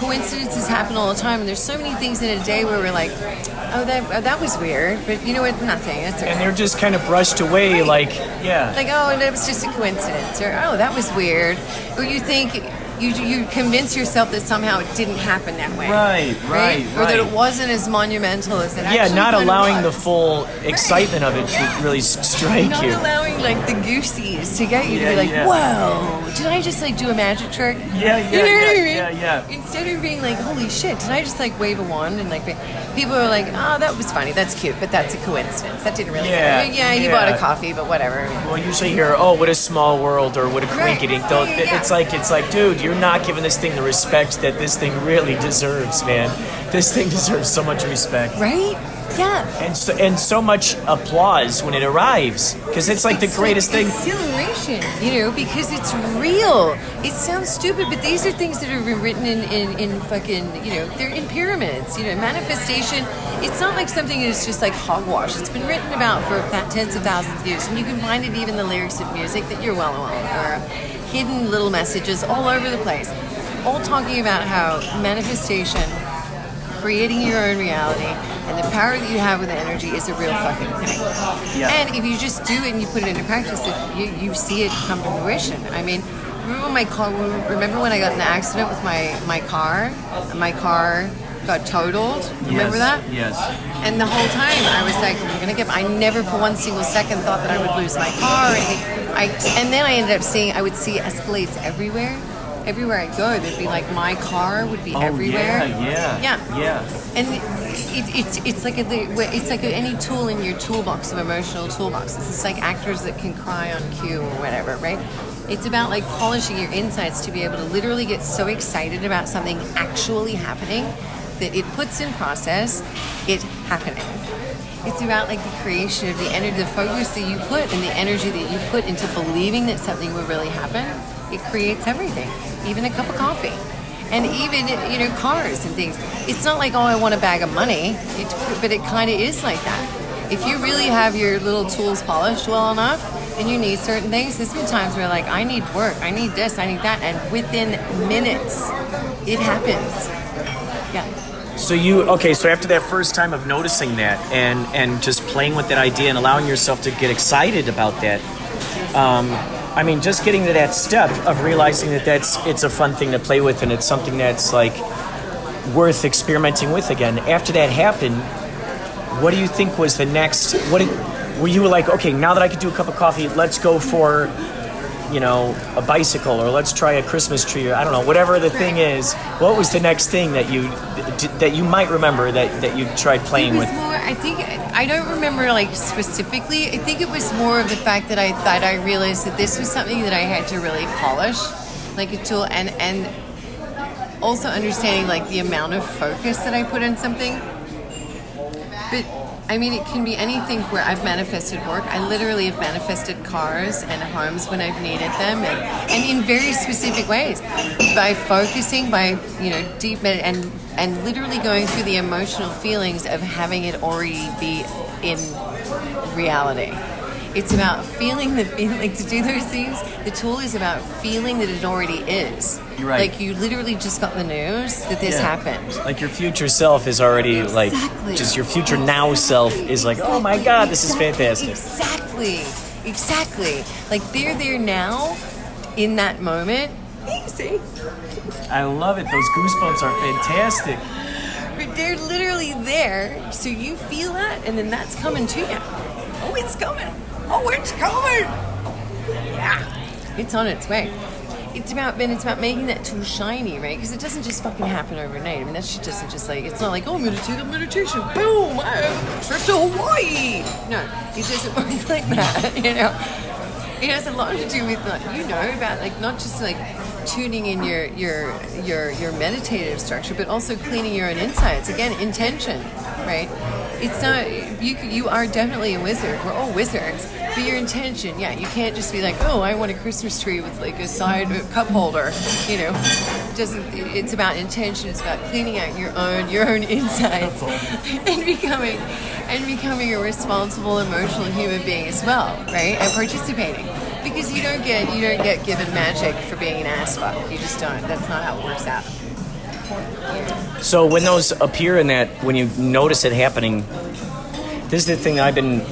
coincidences happen all the time, and there's so many things in a day where we're like, oh, that was weird, but you know what, nothing. That's okay. And they're just kind of brushed away, right. Yeah. Oh, and it was just a coincidence, or oh, that was weird. Or you think, you convince yourself that somehow it didn't happen that way. Right. Or that it wasn't as monumental as it actually was. Yeah, not allowing the full excitement of it to really strike you. Not allowing like the goosies to get you to be like, whoa, did I just like do a magic trick? Yeah. Instead of being like, holy shit, did I just like wave a wand and like people are like, oh, that was funny, that's cute, but that's a coincidence. That didn't really happen. Yeah, you bought a coffee, but whatever. Well, usually hear, oh, what a small world, or what a crinky-dink. It's like, dude, you're not giving this thing the respect that this thing really deserves, man. This thing deserves so much respect. Right? Yeah. And so much applause when it arrives, because it's like the greatest thing. Exhilaration, because it's real. It sounds stupid, but these are things that have been written in fucking, they're in pyramids. Manifestation, it's not like something that's just like hogwash. It's been written about for tens of thousands of years, and you can find it even in the lyrics of music that you're well aware of, or hidden little messages all over the place, all talking about how manifestation, creating your own reality, and the power that you have with the energy is a real fucking thing. Yeah. And if you just do it and you put it into practice, you see it come to fruition. I mean, remember when I got in an accident with my car? My car got totaled. Remember that? Yes. And the whole time I was like, I never for one single second thought that I would lose my car. And then I ended up I would see Escalades everywhere. Everywhere I go, there'd be like my car would be everywhere. Yeah. And it's like any tool in your toolbox, of emotional toolboxes. It's like actors that can cry on cue or whatever, right? It's about like polishing your insides to be able to literally get so excited about something actually happening that it puts in process it happening. It's about like the creation of the energy, the focus that you put, and the energy that you put into believing that something will really happen. It creates everything, even a cup of coffee, and even cars and things. It's not like, oh, I want a bag of money, but it kind of is like that. If you really have your little tools polished well enough, and you need certain things, there's been times where like, I need work, I need this, I need that, and within minutes, it happens. Yeah. So so after that first time of noticing that and just playing with that idea and allowing yourself to get excited about that, just getting to that step of realizing that it's a fun thing to play with, and it's something that's like worth experimenting with again. After that happened, what do you think was the next? Were you like, okay, now that I could do a cup of coffee, let's go for, a bicycle, or let's try a Christmas tree, or I don't know, whatever the thing is. What was the next thing that you might remember that you tried playing with? I don't remember like specifically. I think it was more of the fact that I realized that this was something that I had to really polish, like a tool, and also understanding like the amount of focus that I put in something. But it can be anything where I've manifested work. I literally have manifested cars and homes when I've needed them, and in very specific ways, by focusing, by deep and literally going through the emotional feelings of having it already be in reality. It's about feeling like to do those things. The tool is about feeling that it already is. You're right. Like you literally just got the news that this happened. Like your future self is already like, just your future now self is like, oh my God, this is fantastic. Exactly. Like they're there now, in that moment. Easy. I love it. Those goosebumps are fantastic. But they're literally there, so you feel that, and then that's coming to you. Oh, it's coming. Yeah, it's on its way. It's about making that tool shiny, right? Because it doesn't just fucking happen overnight. That shit doesn't just like, it's not like, oh, I'm going to take a meditation. Boom, I have a trip to Hawaii. No, it doesn't work like that, It has a lot to do with, about like not just like tuning in your meditative structure, but also cleaning your own insides. Again, intention, right? It's not, you are definitely a wizard. We're all wizards. But your intention, you can't just be like, oh, I want a Christmas tree with like a side cup holder. It's about intention. It's about cleaning out your own insides and becoming a responsible, emotional human being as well, right? And participating. Because you don't get given magic for being an ass fuck. You just don't. That's not how it works out. So when those appear when you notice it happening, this is the thing I've been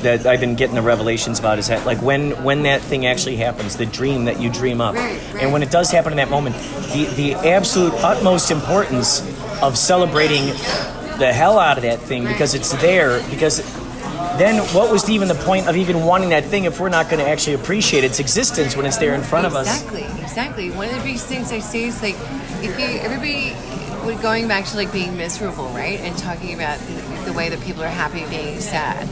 getting the revelations about, is that like when that thing actually happens, the dream that you dream up, right. And when it does happen in that moment, the absolute utmost importance of celebrating the hell out of that thing, because it's there, because then what was even the point of even wanting that thing if we're not going to actually appreciate its existence when it's there in front of us? Exactly. One of the biggest things I see is like, everybody going back to like being miserable, right? And talking about the way that people are happy being sad.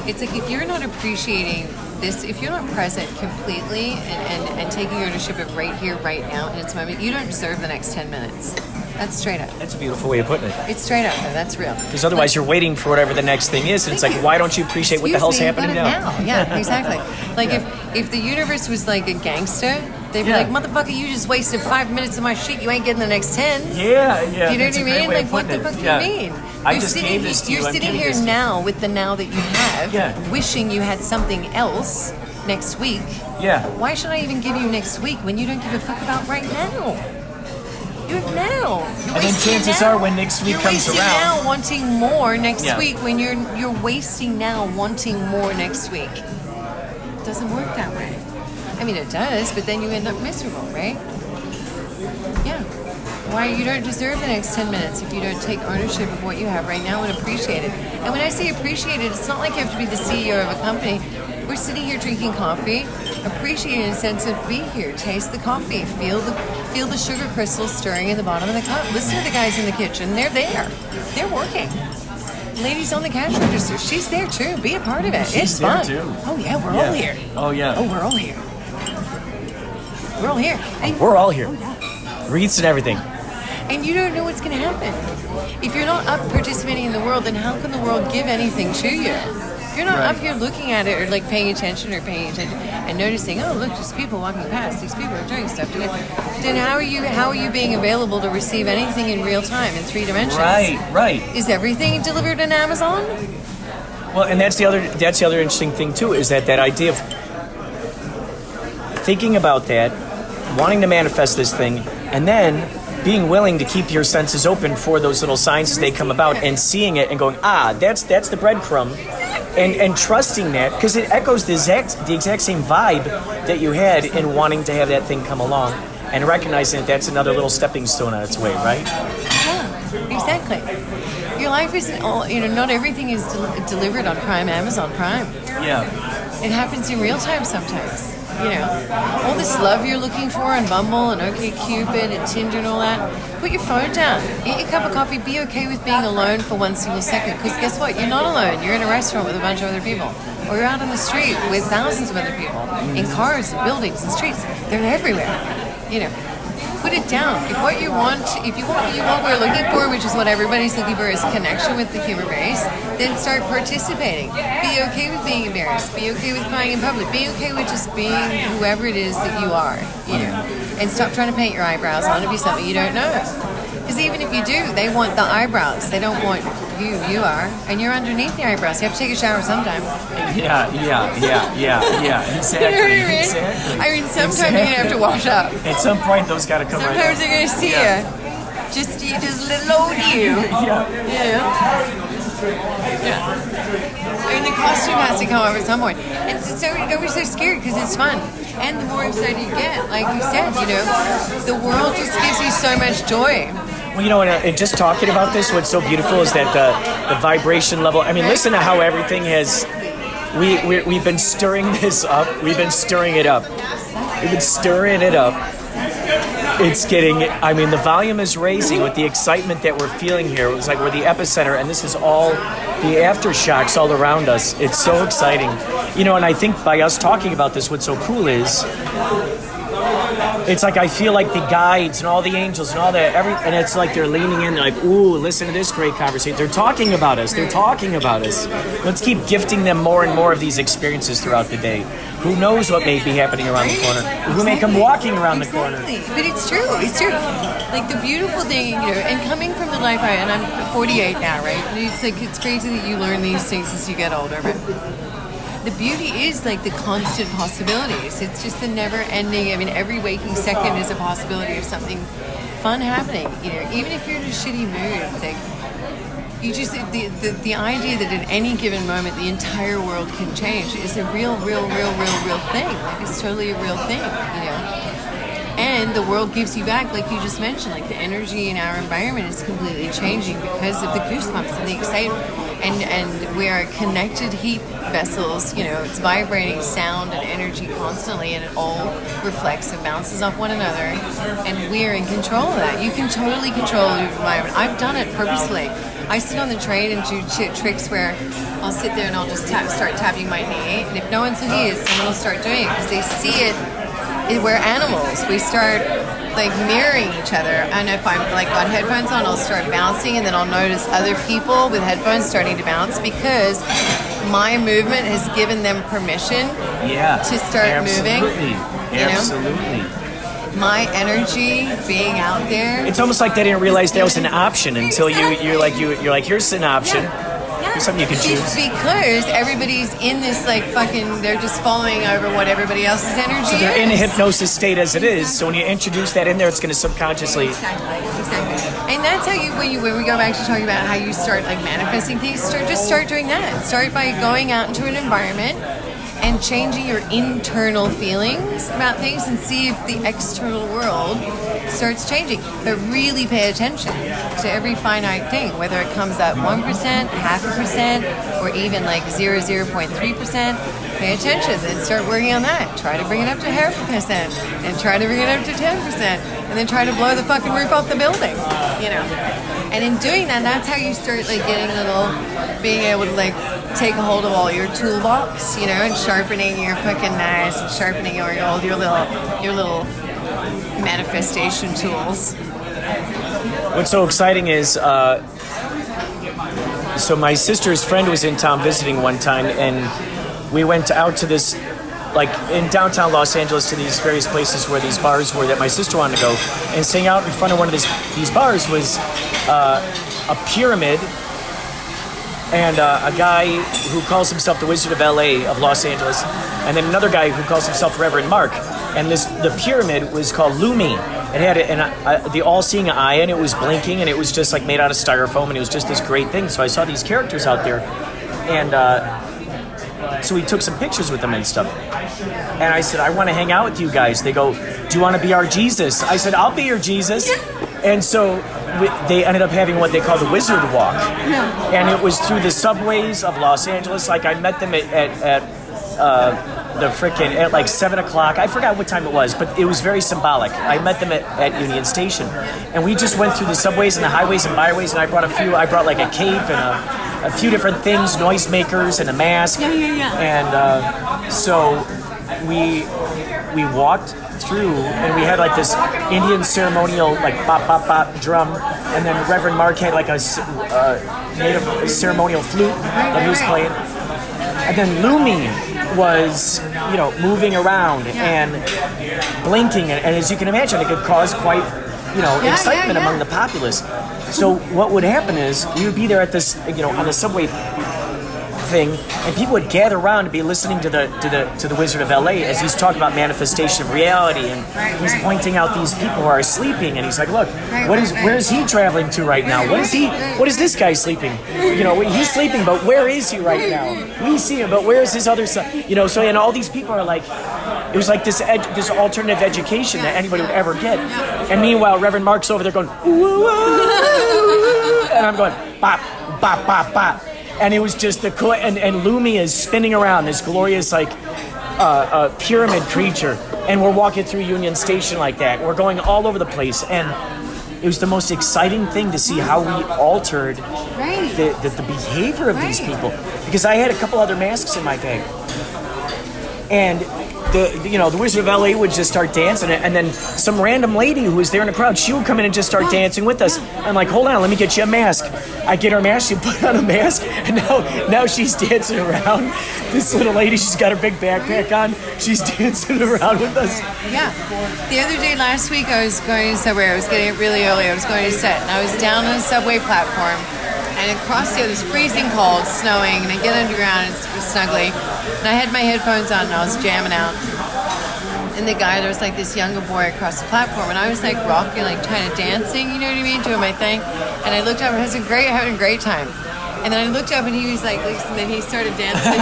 It's like if you're not appreciating this, if you're not present completely and taking ownership of right here, right now in its moment, you don't deserve the next 10 minutes. That's straight up. That's a beautiful way of putting it. It's straight up, though. That's real. Because otherwise you're waiting for whatever the next thing is, and it's like, why don't you appreciate what the hell's happening now? Yeah, exactly. Like if the universe was like a gangster, they'd be like, motherfucker, you just wasted 5 minutes of my shit. You ain't getting the next 10. Yeah. You know what I mean? Like, what the fuck do you mean? I just gave this to you. You're sitting here now with the now that you have, wishing you had something else next week. Yeah. Why should I even give you next week when you don't give a fuck about right now? You have now. And then chances are when next week comes around, you're wasting now wanting more next week. When you're wasting now wanting more next week. It doesn't work that way. I mean, it does, but then you end up miserable, right? Yeah. Why you don't deserve the next 10 minutes if you don't take ownership of what you have right now and appreciate it. And when I say appreciate it, it's not like you have to be the CEO of a company. We're sitting here drinking coffee, appreciating a sense of be here, taste the coffee, feel the sugar crystals stirring in the bottom of the cup. Listen to the guys in the kitchen. They're there. They're working. Ladies on the cash register, she's there too. Be a part of it. It's fun. Too. Oh yeah, we're all here. Oh yeah. Oh, we're all here. We're all here. And we're all here. Oh, yeah. Wreaths and everything. And you don't know what's going to happen. If you're not up participating in the world, then how can the world give anything to you? If you're not up here looking at it or like paying attention and noticing, oh look, there's people walking past, these people are doing stuff today. Then how are you being available to receive anything in real time in 3 dimensions? Right. Is everything delivered in Amazon? Well, and that's the other interesting thing too, is that idea of thinking about that, wanting to manifest this thing, and then being willing to keep your senses open for those little signs as they come about, and seeing it and going, that's the breadcrumb, and trusting that, because it echoes the exact same vibe that you had in wanting to have that thing come along, and recognizing that that's another little stepping stone on its way, right? Yeah, exactly. Your life isn't all, not everything is delivered on Amazon Prime. Yeah. It happens in real time sometimes. All this love you're looking for on Bumble and OkCupid and Tinder and all that, put your phone down, eat your cup of coffee, be okay with being alone for 1 single second, because guess what? You're not alone. You're in a restaurant with a bunch of other people, or you're out on the street with thousands of other people, in cars and buildings and streets. They're everywhere. Put it down. If you want what we're looking for, which is what everybody's looking for, is connection with the human race, then start participating. Be okay with being embarrassed. Be okay with crying in public. Be okay with just being whoever it is that you are. And stop trying to paint your eyebrows on to be something you don't know. Because even if you do, they want the eyebrows. They don't want who you are. And you're underneath the eyebrows. You have to take a shower sometime. Yeah. Exactly. You know what I mean? Exactly. I mean, sometimes you're going to have to wash up. At some point, those got to come right Sometimes they're going to see you. Just little old you. I mean, the costume has to come up at some point. And so don't be so scared, because it's fun. And the more excited you get, like you said, the world just gives you so much joy. Well, and just talking about this, what's so beautiful is that the vibration level. I mean, listen to how everything has. We've been stirring this up. We've been stirring it up. It's getting. I mean, the volume is raising with the excitement that we're feeling here. It was like we're the epicenter, and this is all the aftershocks all around us. It's so exciting, And I think by us talking about this, what's so cool is. It's like I feel like the guides and all the angels and all that, and it's like they're leaning in. They're like, "Ooh, listen to this great conversation." They're talking about us. Let's keep gifting them more and more of these experiences throughout the day. Who knows what may be happening around the corner? Who may come walking around the corner? But it's true. Like the beautiful thing, and coming from the life and I'm 48 now, right? And it's crazy that you learn these things as you get older, but. The beauty is like the constant possibilities. It's just the never-ending. I mean, every waking second is a possibility of something fun happening. Even if you're in a shitty mood, it's like you just the idea that at any given moment the entire world can change is a real thing. Like it's totally a real thing. then the world gives you back, like you just mentioned, like the energy in our environment is completely changing because of the goosebumps and the excitement. And we are connected heat vessels, it's vibrating sound and energy constantly, and it all reflects and bounces off one another, and we're in control of that. You can totally control your environment. I've done it purposely. I sit on the train and do tricks where I'll sit there and I'll just start tapping my knee, and if no one sees, someone will start doing it because they see it. We're animals. We start like mirroring each other, and if I'm like got headphones on, I'll start bouncing, and then I'll notice other people with headphones starting to bounce because my movement has given them permission to start moving. Absolutely. My energy being out there. It's almost like they didn't realize that was an option until you're like here's an option. Here's something you can choose. Because everybody's in this like fucking, they're just following over what everybody else's energy is. So they're in a hypnosis state as it is. So when you introduce that in there, it's going to subconsciously. Exactly. And that's how when we go back to talking about how you start like manifesting things, start doing that. Start by going out into an environment and changing your internal feelings about things and see if the external world starts changing. But really pay attention to every finite thing, whether it comes up 1%, 0.5%, or even like 0.3%. Pay attention and start working on that. Try to bring it up to 0.5%, and try to bring it up to 10%, and then try to blow the fucking roof off the building, And in doing that, that's how you start like getting being able to like take a hold of all your toolbox, and sharpening your fucking knives and sharpening all your little manifestation tools. What's so exciting is, so my sister's friend was in town visiting one time, and we went out to this, like in downtown Los Angeles, to these various places where these bars were that my sister wanted to go, and sitting out in front of one of these bars was a pyramid. And a guy who calls himself the Wizard of LA of Los Angeles, and then another guy who calls himself Reverend Mark. And the pyramid was called Lumi. It had the all-seeing eye, and it was blinking, and it was just like made out of styrofoam, and it was just this great thing. So I saw these characters out there, and so we took some pictures with them and stuff. And I said, I want to hang out with you guys. They go, do you want to be our Jesus? I said, I'll be your Jesus. And so they ended up having what they call the Wizard Walk. And it was through the subways of Los Angeles. Like I met them at like 7 o'clock. I forgot what time it was, but it was very symbolic. I met them at Union Station. And we just went through the subways and the highways and byways, and I brought like a cape and a few different things, noisemakers and a mask. And so we walked through, and we had like this Indian ceremonial like bop bop bop drum, and then Reverend Mark had like a native ceremonial flute that he was playing, and then Lumi was moving around and blinking, and as you can imagine, it could cause quite excitement among the populace. So what would happen is we would be there at this on the subway thing, and people would gather around to be listening to the Wizard of LA as he's talking about manifestation of reality, and he's pointing out these people who are sleeping, and he's like, look, where is he traveling to right now? What is this guy sleeping? He's sleeping, but where is he right now? We see him, but where is his other son? So and all these people are like, it was like this alternative education that anybody would ever get. And meanwhile, Reverend Mark's over there going, woo, and I'm going, bop, bop, bop, bop. And it was just and Lumi is spinning around, this glorious like pyramid creature, and we're walking through Union Station like that. We're going all over the place, and it was the most exciting thing to see how we altered the behavior of these people. Because I had a couple other masks in my bag, and the Wizard of LA would just start dancing, and then some random lady who was there in the crowd, she would come in and just start dancing with us. I'm like, hold on, let me get you a mask. I get her a mask, she put on a mask, and now she's dancing around. This little lady, she's got her big backpack on, she's dancing around with us. Yeah. The other day last week, I was going to Subway. I was getting it really early. I was going to set, and I was down on the subway platform, and across there, it was freezing cold, snowing, and I get underground, and it's snuggly, and I had my headphones on, and I was jamming out. And the guy, there was like this younger boy across the platform, and I was like rocking, like kind of dancing, you know what I mean, doing my thing. And I looked up, and I was having a great time. And then I looked up and he was like, and then he started dancing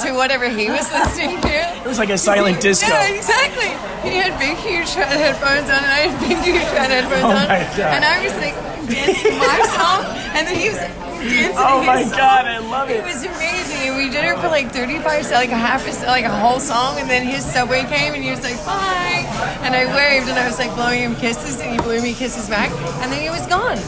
to whatever he was listening to. It was like a silent disco. Yeah, exactly. He had big, huge headphones on, and I had big, huge headphones on. My God. And I was like dancing my song, and then he was dancing Oh his my song. God, I love it. It was amazing, and we did it for like 35 seconds, like a whole song, and then his subway came, and he was like, bye, and I waved, and I was like blowing him kisses, and he blew me kisses back, and then he was gone.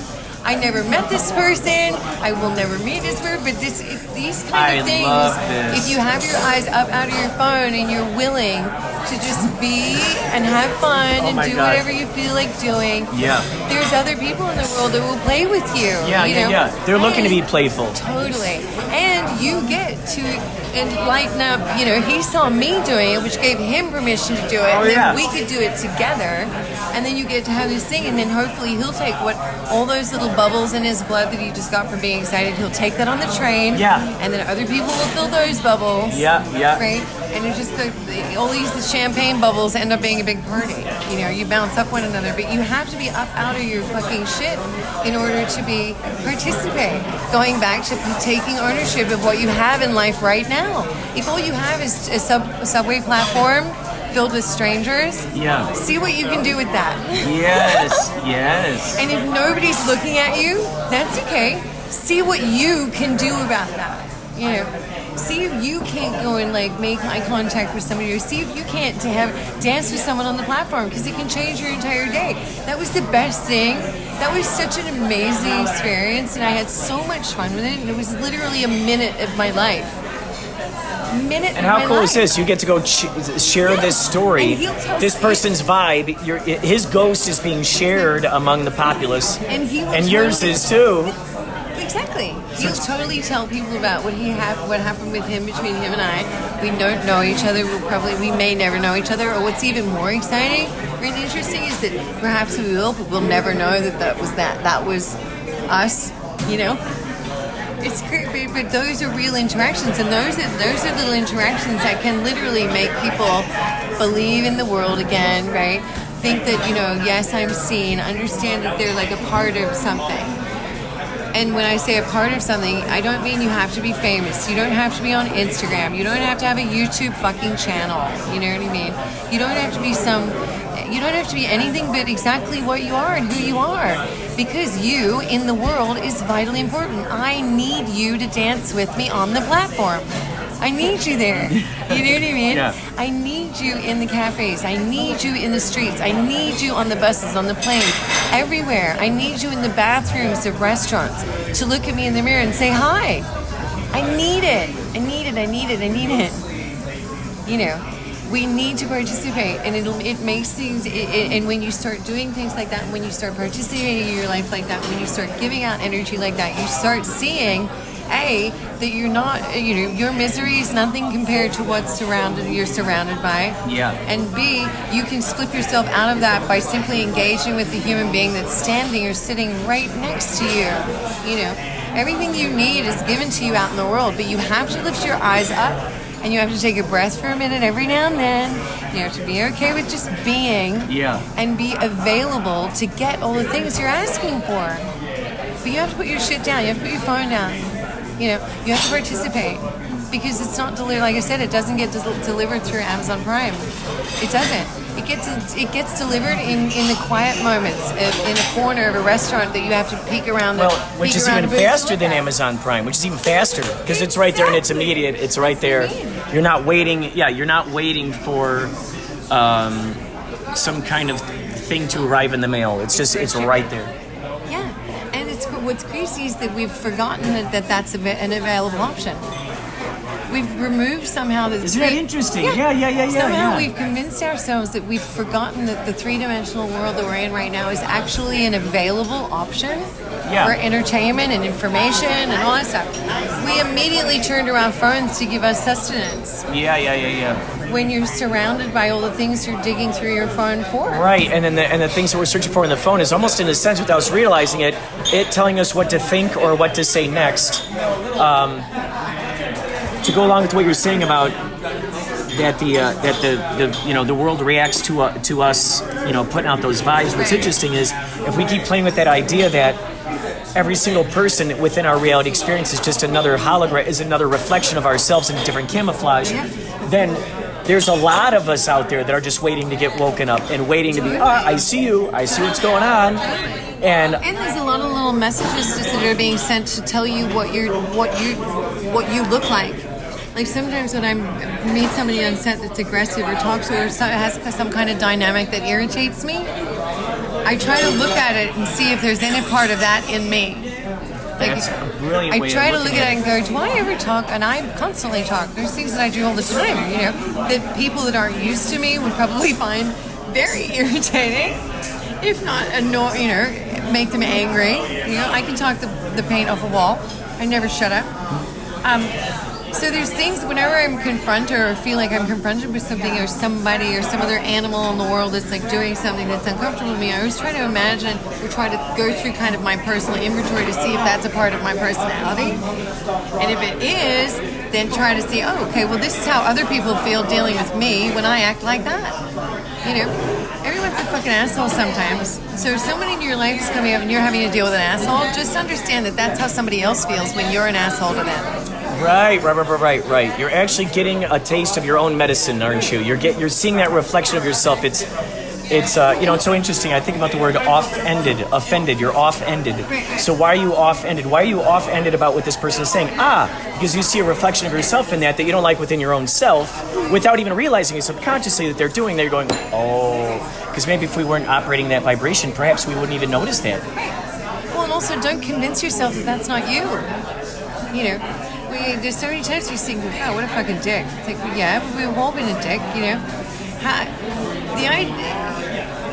I never met this person. I will never meet this person. But these kind of things, love this. if you have your eyes up out of your phone and you're willing to just be and have fun and my do God. whatever you feel like doing, Yeah. there's other people in the world that will play with you. Yeah. They're looking to be playful. Totally. And you get to lighten up. He saw me doing it, which gave him permission to do it. Oh, and then yeah. we could do it together. And then you get to have this thing, and then hopefully he'll take all those little bubbles in his blood that he just got from being excited. He'll take that on the train. Yeah. And then other people will fill those bubbles. Yeah. Right? And it's just all these champagne bubbles end up being a big party. You bounce up one another, but you have to be up out of your fucking shit in order to participate. Going back to taking ownership of what you have in life right now. If all you have is a subway platform filled with strangers, Yeah. see what you can do with that. Yes. And if nobody's looking at you, that's okay. See what you can do about that. See if you can't go and make eye contact with somebody, or see if you can't dance with someone on the platform, because it can change your entire day. That was the best thing. That was such an amazing experience, and I had so much fun with it. And it was literally a minute of my life. And how cool is this? You get to go share this story. And he'll tell This person's vibe. His ghost is being shared among the populace, And he will yours totally- is too. Exactly. He'll totally tell people about what happened with him, between him and I. We don't know each other. We may never know each other. Or what's even more exciting or interesting is that perhaps we will, but we'll never know that was us. It's great, but those are real interactions, and those are little interactions that can literally make people believe in the world again, right? Think that, yes, I'm seen, understand that they're like a part of something. And when I say a part of something, I don't mean you have to be famous. You don't have to be on Instagram. You don't have to have a YouTube fucking channel. You know what I mean? You don't have to be anything but exactly what you are and who you are. Because you in the world is vitally important. I need you to dance with me on the platform. I need you there. You know what I mean? Yeah. I need you in the cafes. I need you in the streets. I need you on the buses, on the planes, everywhere. I need you in the bathrooms of restaurants to look at me in the mirror and say hi. I need it. I need it. I need it. I need it. We need to participate, and it makes things. And when you start doing things like that, when you start participating in your life like that, when you start giving out energy like that, you start seeing, A, that you're not, your misery is nothing compared to you're surrounded by. Yeah. And B, you can flip yourself out of that by simply engaging with the human being that's standing or sitting right next to you. Everything you need is given to you out in the world, but you have to lift your eyes up, and you have to take a breath for a minute every now and then. You have to be okay with just being. Yeah. And be available to get all the things you're asking for. But you have to put your shit down. You have to put your phone down. You have to participate, because it's not delivered. Like I said, it doesn't get delivered through Amazon Prime. It doesn't. It gets delivered in the quiet moments in a corner of a restaurant that you have to peek around. Which is even faster than Amazon Prime. Which is even faster, because it's right there and it's immediate. It's right there. You're not waiting. Yeah, you're not waiting for some kind of thing to arrive in the mail. It's right there. Yeah, and what's crazy is that we've forgotten that's an available option. We've removed somehow the. Isn't that interesting? Yeah. Somehow we've convinced ourselves that we've forgotten that the three-dimensional world that we're in right now is actually an available option for entertainment and information and all that stuff. We immediately turned around phones to give us sustenance. Yeah. When you're surrounded by all the things you're digging through your phone for. Right, and then the things that we're searching for in the phone is almost, in a sense, without us realizing it telling us what to think or what to say next. To go along with what you're saying about that the world reacts to us, putting out those vibes. What's interesting is, if we keep playing with that idea that every single person within our reality experience is just another hologram, is another reflection of ourselves in a different camouflage, then there's a lot of us out there that are just waiting to get woken up and waiting to be, I see you, I see what's going on. And there's a lot of little messages that are being sent to tell you what you look like. Like sometimes when I meet somebody on set that's aggressive or talks or has some kind of dynamic that irritates me, I try to look at it and see if there's any part of that in me. Like, that's a brilliant way I try of to look looking at it and go, do I ever talk? And I constantly talk. There's things that I do all the time, you know, that people that aren't used to me would probably find very irritating, if not annoying, you know, make them angry. You know, I can talk the paint off a wall. I never shut up. So there's things, whenever I'm confronted or feel like I'm confronted with something or somebody or some other animal in the world that's like doing something that's uncomfortable with me, I always try to imagine or try to go through kind of my personal inventory to see if that's a part of my personality. And if it is, then try to see, oh, okay, well, this is how other people feel dealing with me when I act like that. You know, everyone's a fucking asshole sometimes. So if somebody in your life is coming up and you're having to deal with an asshole, just understand that that's how somebody else feels when you're an asshole to them. Right. You're actually getting a taste of your own medicine, aren't you? You're seeing that reflection of yourself. It's it's so interesting. I think about the word offended. You're off-ended. So why are you off-ended? Why are you off-ended about what this person is saying? Because you see a reflection of yourself in that you don't like within your own self, without even realizing it subconsciously that they're doing. They're going, because maybe if we weren't operating that vibration, perhaps we wouldn't even notice that. Well, and also don't convince yourself that that's not you. You know. There's so many times you think, oh, what a fucking dick. It's like, well, yeah, but we've all been a dick, you know.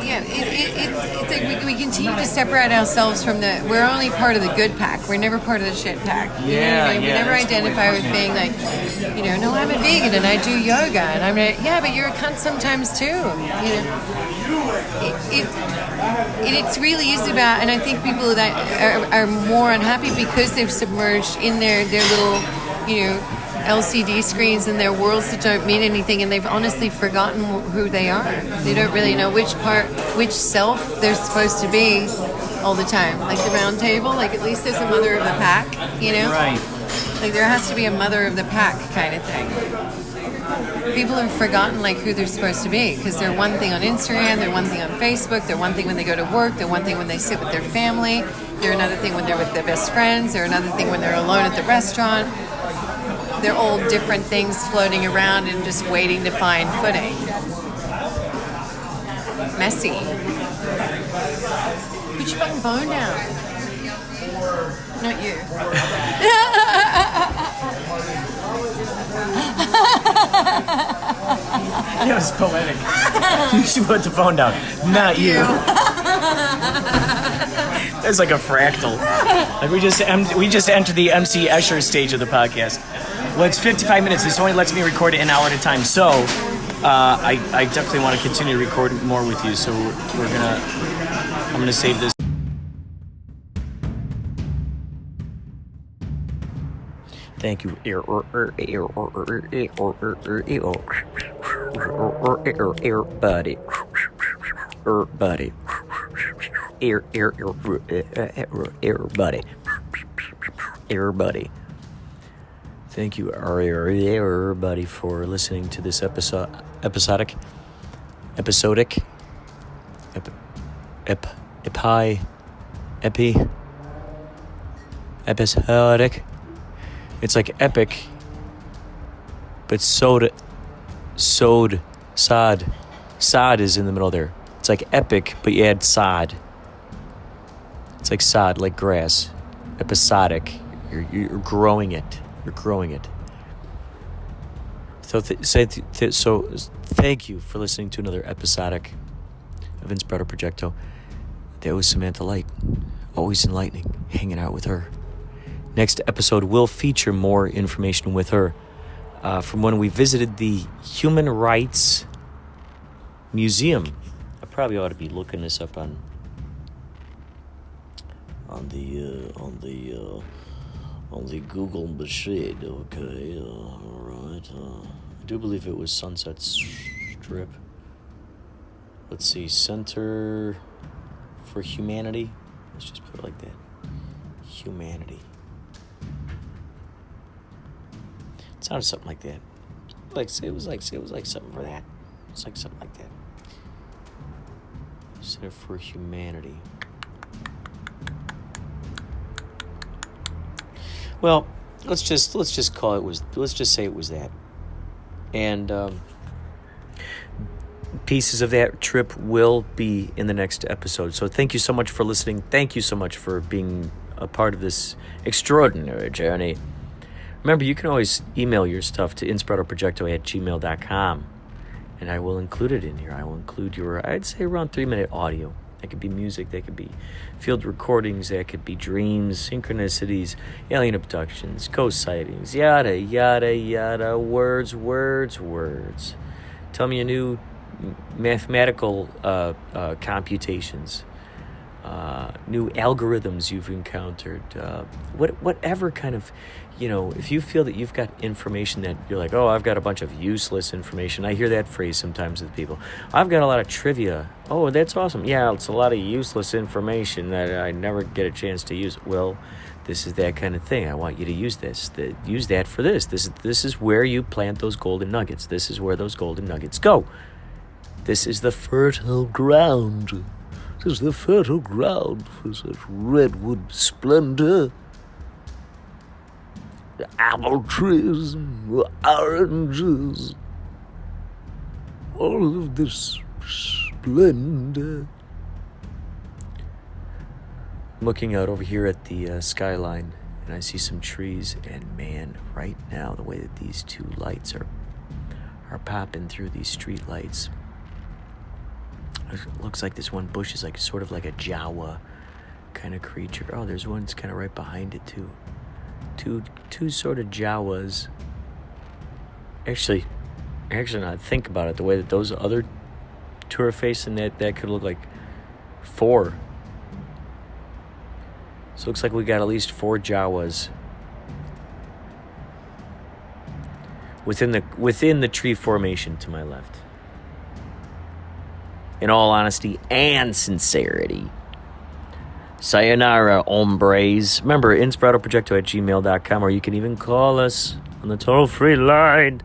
It's like we continue to separate ourselves from we're only part of the good pack. We're never part of the shit pack. You know what I mean? We never identify with being like, no, I'm a vegan and I do yoga. And I'm like, yeah, but you're a cunt sometimes too. You know. It's really easy about, and I think people that are more unhappy because they've submerged in their little, LCD screens and their worlds that don't mean anything, and they've honestly forgotten who they are. They don't really know which self they're supposed to be all the time. Like the round table, like at least there's a mother of the pack, Right. Like there has to be a mother of the pack kind of thing. People have forgotten who they're supposed to be because they're one thing on Instagram, they're one thing on Facebook, they're one thing when they go to work, they're one thing when they sit with their family, they're another thing when they're with their best friends, they're another thing when they're alone at the restaurant. They're all different things floating around and just waiting to find footing. Messy. Put your fucking phone down. Not you. That was poetic. You should put the phone down. Not you. That's like a fractal. Like we just entered the MC Escher stage of the podcast. Well, it's 55 minutes. This only lets me record it an hour at a time. So I definitely want to continue to record more with you. So I'm gonna save this. Thank you, buddy. Buddy. Thank you, everybody, for listening to this episodic. It's like epic, but sod is in the middle there. It's like epic, but you add sod. It's like sod, like grass. Episodic. You're growing it. You're growing it. So thank you for listening to another episodic of Inspirado Projecto. That was Samantha Light. Always enlightening, hanging out with her. Next episode will feature more information with her from when we visited the Human Rights Museum. I probably ought to be looking this up on the Google machine. Okay, all right. I do believe it was Sunset Strip. Let's see, Center for Humanity. Let's just put it like that. humanity. It sounded something like that. It was like something for that. It's like something like that. Center for Humanity. Well, let's just say it was that. And pieces of that trip will be in the next episode. So thank you so much for listening. Thank you so much for being a part of this extraordinary journey. Remember, you can always email your stuff to inspiradoprojecto@gmail.com, and I will include it in here. I will include your, I'd say, around 3-minute audio. That could be music, that could be field recordings, that could be dreams, synchronicities, alien abductions, ghost sightings, yada, yada, yada, words. Tell me your new mathematical computations, new algorithms you've encountered, whatever kind of, if you feel that you've got information that you're like, oh, I've got a bunch of useless information. I hear that phrase sometimes with people. I've got a lot of trivia. Oh, that's awesome. Yeah, it's a lot of useless information that I never get a chance to use. Well, this is that kind of thing. I want you to use this. Use that for this. This is where you plant those golden nuggets. This is where those golden nuggets go. This is the fertile ground. This is the fertile ground for such redwood splendor. The apple trees, the oranges, all of this splendor. I'm looking out over here at the skyline, and I see some trees, and man, right now, the way that these two lights are popping through these street lights, it looks like this one bush is like sort of like a Jawa kind of creature. Oh, there's one that's kind of right behind it too. Two sort of Jawas. Actually, now I think about it, the way that those other two are facing, that could look like 4. So it looks like we got at least 4 Jawas within the tree formation to my left. In all honesty and sincerity. Sayonara, hombres. Remember, inspiradoprojecto@gmail.com, or you can even call us on the toll-free line,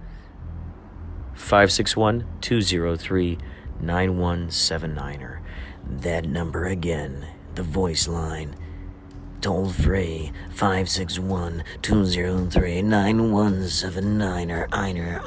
561-203-9179. That number again, the voice line, toll-free, 561-203-9179. Einer.